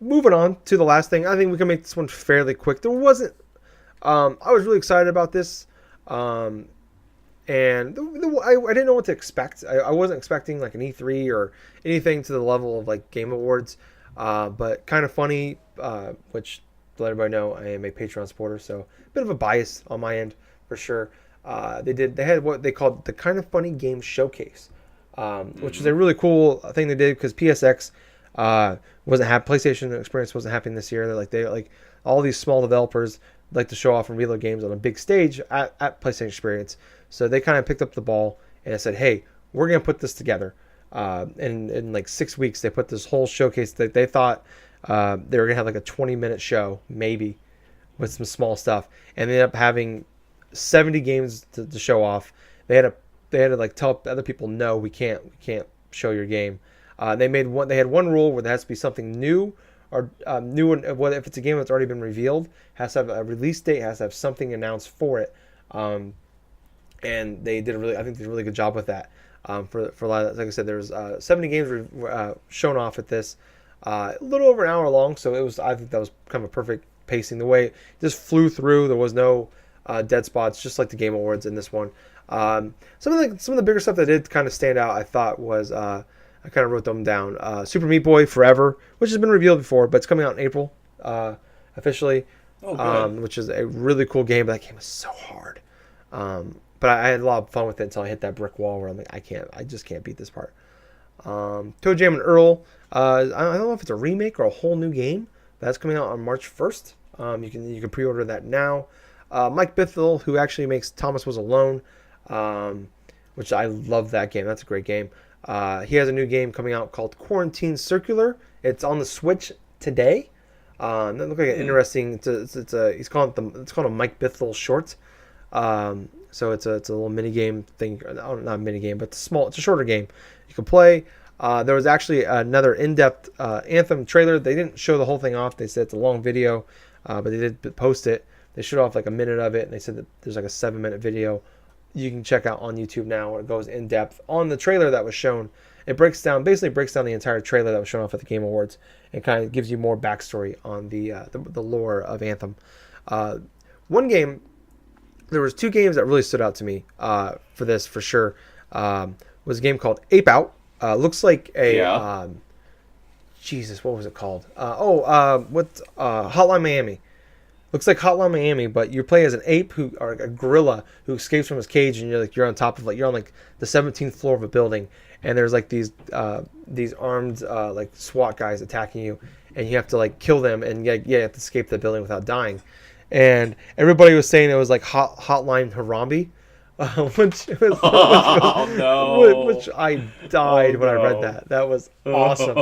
moving on to the last thing. I think we can make this one fairly quick. There wasn't. I was really excited about this, and I didn't know what to expect. I wasn't expecting like an E3 or anything to the level of like Game Awards, but kind of funny. Which, to let everybody know, I am a Patreon supporter, so a bit of a bias on my end for sure. They had what they called the Kind of Funny Game Showcase, which was a really cool thing they did, because PSX wasn't PlayStation Experience wasn't happening this year. They all these small developers like to show off and reload games on a big stage at PlayStation Experience. So they kind of picked up the ball and said, "Hey, we're gonna put this together." In like 6 weeks, they put this whole showcase that they thought they were gonna have like a 20-minute show, maybe, with some small stuff, and they ended up having 70 games to show off. They had to like tell other people, no, we can't show your game. They had one rule where there has to be something new, or new, whether if it's a game that's already been revealed, has to have a release date, has to have something announced for it. And they did I think they did a really good job with that. For a lot of, like I said, there was 70 games shown off at this, a little over an hour long. So I think that was kind of a perfect pacing. The way it just flew through, there was no dead spots, just like the Game Awards in this one. Some of the bigger stuff that did kind of stand out, I thought, was I kind of wrote them down. Super Meat Boy Forever, which has been revealed before, but it's coming out in April officially. Which is a really cool game. But that game is so hard. But I had a lot of fun with it until I hit that brick wall where I'm like, I just can't beat this part. Toe Jam and Earl. I don't know if it's a remake or a whole new game. That's coming out on March 1st. You can pre-order that now. Mike Bithell, who actually makes Thomas Was Alone, which I love that game. That's a great game. He has a new game coming out called Quarantine Circular. It's on the Switch today. That looks like an interesting. It's called a Mike Bithell short. So it's a little mini game thing. Not a mini game, but it's a shorter game you can play. There was actually another in-depth Anthem trailer. They didn't show the whole thing off. They said it's a long video, but they did post it. They showed off like a minute of it, and they said that there's like a 7-minute video you can check out on YouTube now, where it goes in depth on the trailer that was shown. It basically breaks down the entire trailer that was shown off at the Game Awards, and kind of gives you more backstory on the lore of Anthem. There was 2 games that really stood out to me for this for sure. Was a game called Ape Out. Looks like a Jesus, what was it called? Hotline Miami. Looks like Hotline Miami, but you play as an ape or a gorilla who escapes from his cage, and you're on top of you're on like the 17th floor of a building, and there's like these armed like SWAT guys attacking you, and you have to like kill them, and you have to escape the building without dying. And everybody was saying it was like Hotline Harambe, which I died when I read that. That was awesome.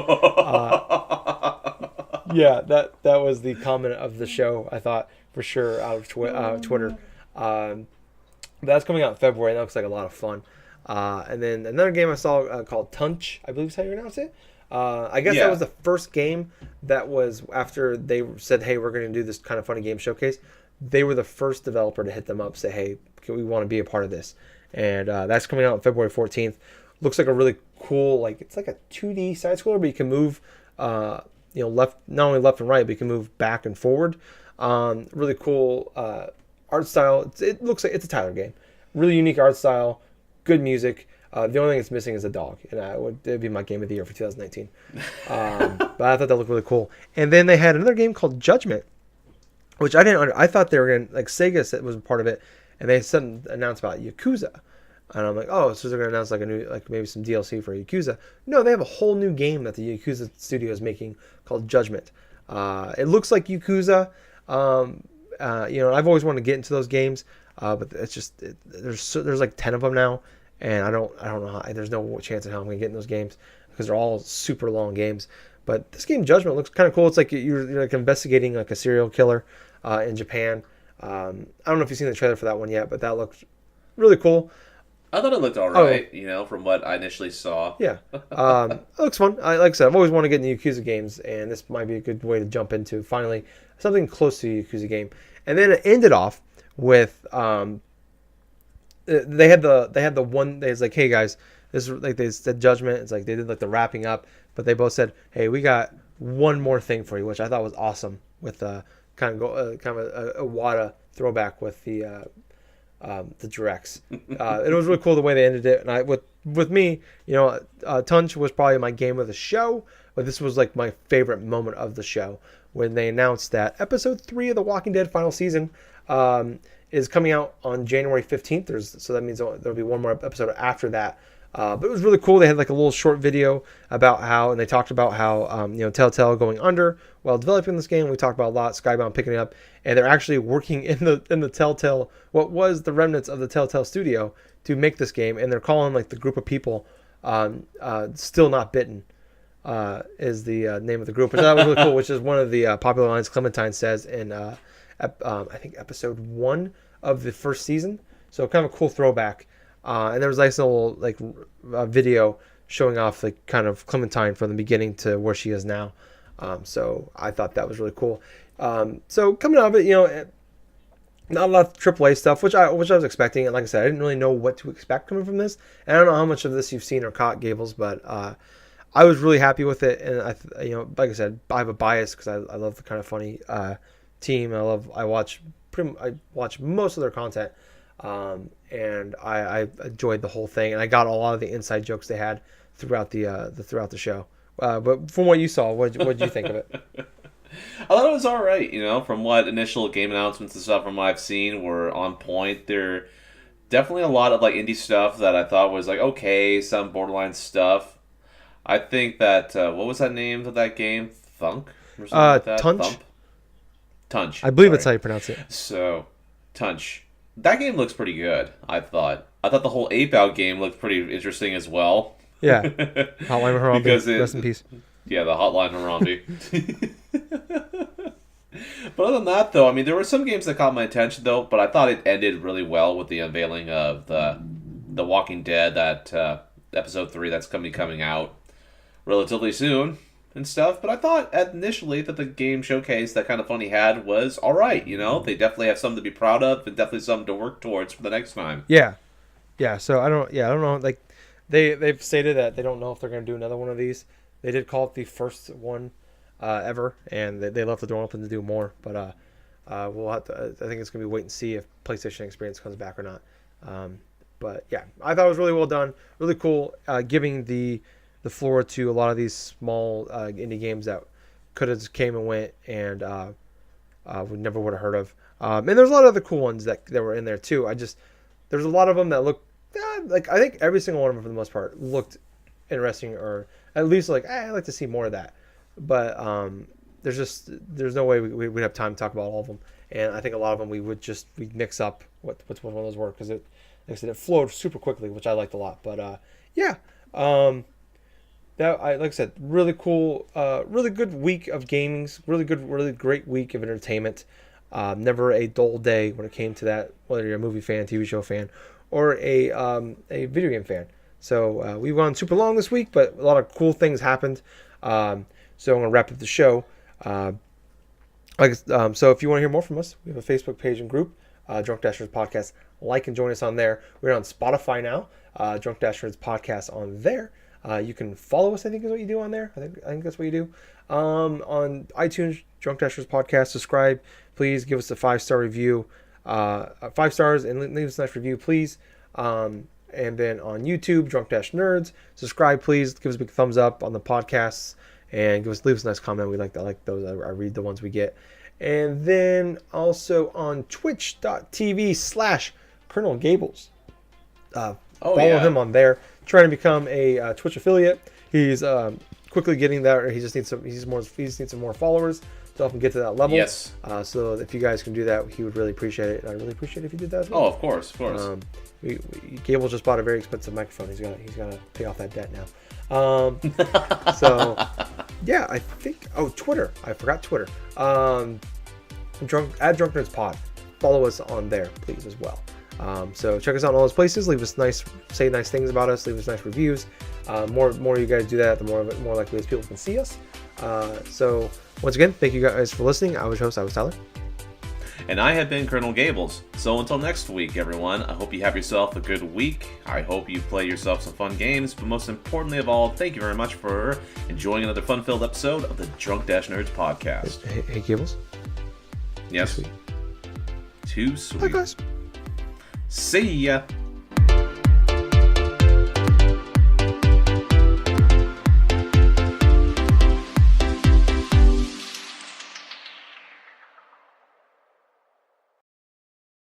Yeah, that was the comment of the show, I thought, for sure, out of Twitter. But that's coming out in February, and that looks like a lot of fun. And then another game I saw called Tunch, I believe is how you pronounce it. I guess that was the first game that was after they said, hey, we're going to do this Kind of Funny Game Showcase. They were the first developer to hit them up, say, hey, we want to be a part of this. And that's coming out on February 14th. Looks like a really cool, it's like a 2D side scroller, but you can move left, not only left and right, but you can move back and forward. Really cool art style. It looks like it's a Tyler game. Really unique art style, good music. The only thing it's missing is a dog, and it'd be my game of the year for 2019. But I thought that looked really cool. And then they had another game called Judgment, which I thought they were gonna, like, Sega said was a part of it, and they announced about Yakuza, and I'm like, oh, so they're gonna announce like a new, like maybe some DLC for Yakuza. No, they have a whole new game that the Yakuza studio is making called Judgment. It looks like Yakuza. I've always wanted to get into those games, but it's just there's like 10 of them now, and I don't know how, there's no chance in how I'm gonna get in those games because they're all super long games. But this game Judgment looks kind of cool. It's like you're like investigating like a serial killer in Japan. I don't know if you've seen the trailer for that one yet, but that looks really cool. I thought it looked alright, from what I initially saw. Yeah. It looks fun. Like I said, I've always wanted to get into Yakuza games, and this might be a good way to jump into finally something close to a Yakuza game. And then it ended off with they had the one. They was like, hey guys, this is like, they said Judgment. It's like they did like the wrapping up, but they both said, hey, we got one more thing for you, which I thought was awesome, with kind of a Wada throwback with the directs. It was really cool the way they ended it. And with me, Tunch was probably my game of the show, but this was like my favorite moment of the show when they announced that episode 3 of The Walking Dead final season is coming out on January 15th. So that means there'll be one more episode after that. But it was really cool. They had like a little short video about how, and they talked about how, Telltale going under while developing this game. We talked about a lot, Skybound picking it up, and they're actually working in the Telltale, what was the remnants of the Telltale studio, to make this game. And they're calling like the group of people, Still Not Bitten, is the name of the group, which I thought was really cool, which is one of the popular lines Clementine says in, I think episode 1 of the first season. So kind of a cool throwback. And there was a nice little like video showing off like kind of Clementine from the beginning to where she is now. So I thought that was really cool. So coming out of it, not a lot of AAA stuff, which I was expecting. And like I said, I didn't really know what to expect coming from this. And I don't know how much of this you've seen or caught, Gables, but I was really happy with it. And like I said, I have a bias because I love the kind of funny team. I watch most of their content. And I enjoyed the whole thing, and I got a lot of the inside jokes they had throughout the show. But from what you saw, what did you think of it? I thought it was all right. From what initial game announcements and stuff from what I've seen were on point. There definitely a lot of like indie stuff that I thought was like okay, some borderline stuff. I think that what was that name of that game? Thunk or something like that. Tunch. Tunch. I believe that's how you pronounce it. So, Tunch. That game looks pretty good, I thought. I thought the whole Ape Out game looked pretty interesting as well. Yeah. Hotline Harambe. Rest in peace. Yeah, the Hotline Harambe. But other than that, though, there were some games that caught my attention, though, but I thought it ended really well with the unveiling of the Walking Dead, that episode 3 that's coming out relatively soon and stuff. But I thought initially that the game showcase that Kind of Funny had was all right. They definitely have something to be proud of and definitely something to work towards for the next time. Yeah. So I don't know. Like they've stated that they don't know if they're going to do another one of these. They did call it the first one ever, and they left the door open to do more. But we'll have to. I think it's going to be wait and see if PlayStation Experience comes back or not. But yeah, I thought it was really well done, really cool, giving the floor to a lot of these small indie games that could have just came and went and we never would have heard of. And there's a lot of other cool ones that were in there too. There's a lot of them that look like, I think every single one of them for the most part looked interesting, or at least like I'd like to see more of that. But there's no way we'd have time to talk about all of them. And I think a lot of them we'd mix up which one of those were, because like I said, it flowed super quickly, which I liked a lot. But yeah. Like I said, really cool, really good week of gaming, really great week of entertainment. Never a dull day when it came to that, whether you're a movie fan, TV show fan, or a video game fan. So we've gone super long this week, but a lot of cool things happened. So I'm gonna wrap up the show. So if you want to hear more from us, we have a Facebook page and group, Drunk Dashers Podcast. Like and join us on there. We're on Spotify now. Drunk Dashers Podcast on there. You can follow us, I think is what you do on there. I think that's what you do. On iTunes, Drunk Dashers Podcast, subscribe. Please give us a 5-star review. 5 stars, and leave us a nice review, please. And then on YouTube, Drunk Dash Nerds. Subscribe, please. Give us a big thumbs up on the podcasts. And leave us a nice comment. We like that. I like those. I read the ones we get. And then also on twitch.tv/Colonel Gables. Follow him on there. Trying to become a Twitch affiliate. He's quickly getting there. He just needs some more followers to help him get to that level. Yes. So if you guys can do that, he would really appreciate it. And I'd really appreciate it if you did that as well. Oh, of course. Gable just bought a very expensive microphone. He's got to pay off that debt now. So yeah, I think. Oh, Twitter. I forgot Twitter. Drunk Nerds Pod. Follow us on there, please, as well. So check us out in all those places. Say nice things about us. Leave us nice reviews. More you guys do that, the more likely those people can see us. So once again, thank you guys for listening. I was your host. I was Tyler. And I have been Colonel Gables. So until next week, everyone, I hope you have yourself a good week. I hope you play yourself some fun games. But most importantly of all, thank you very much for enjoying another fun-filled episode of the Drunk Dash Nerds podcast. Hey Gables. Yes. Too sweet. Bye, guys. See ya.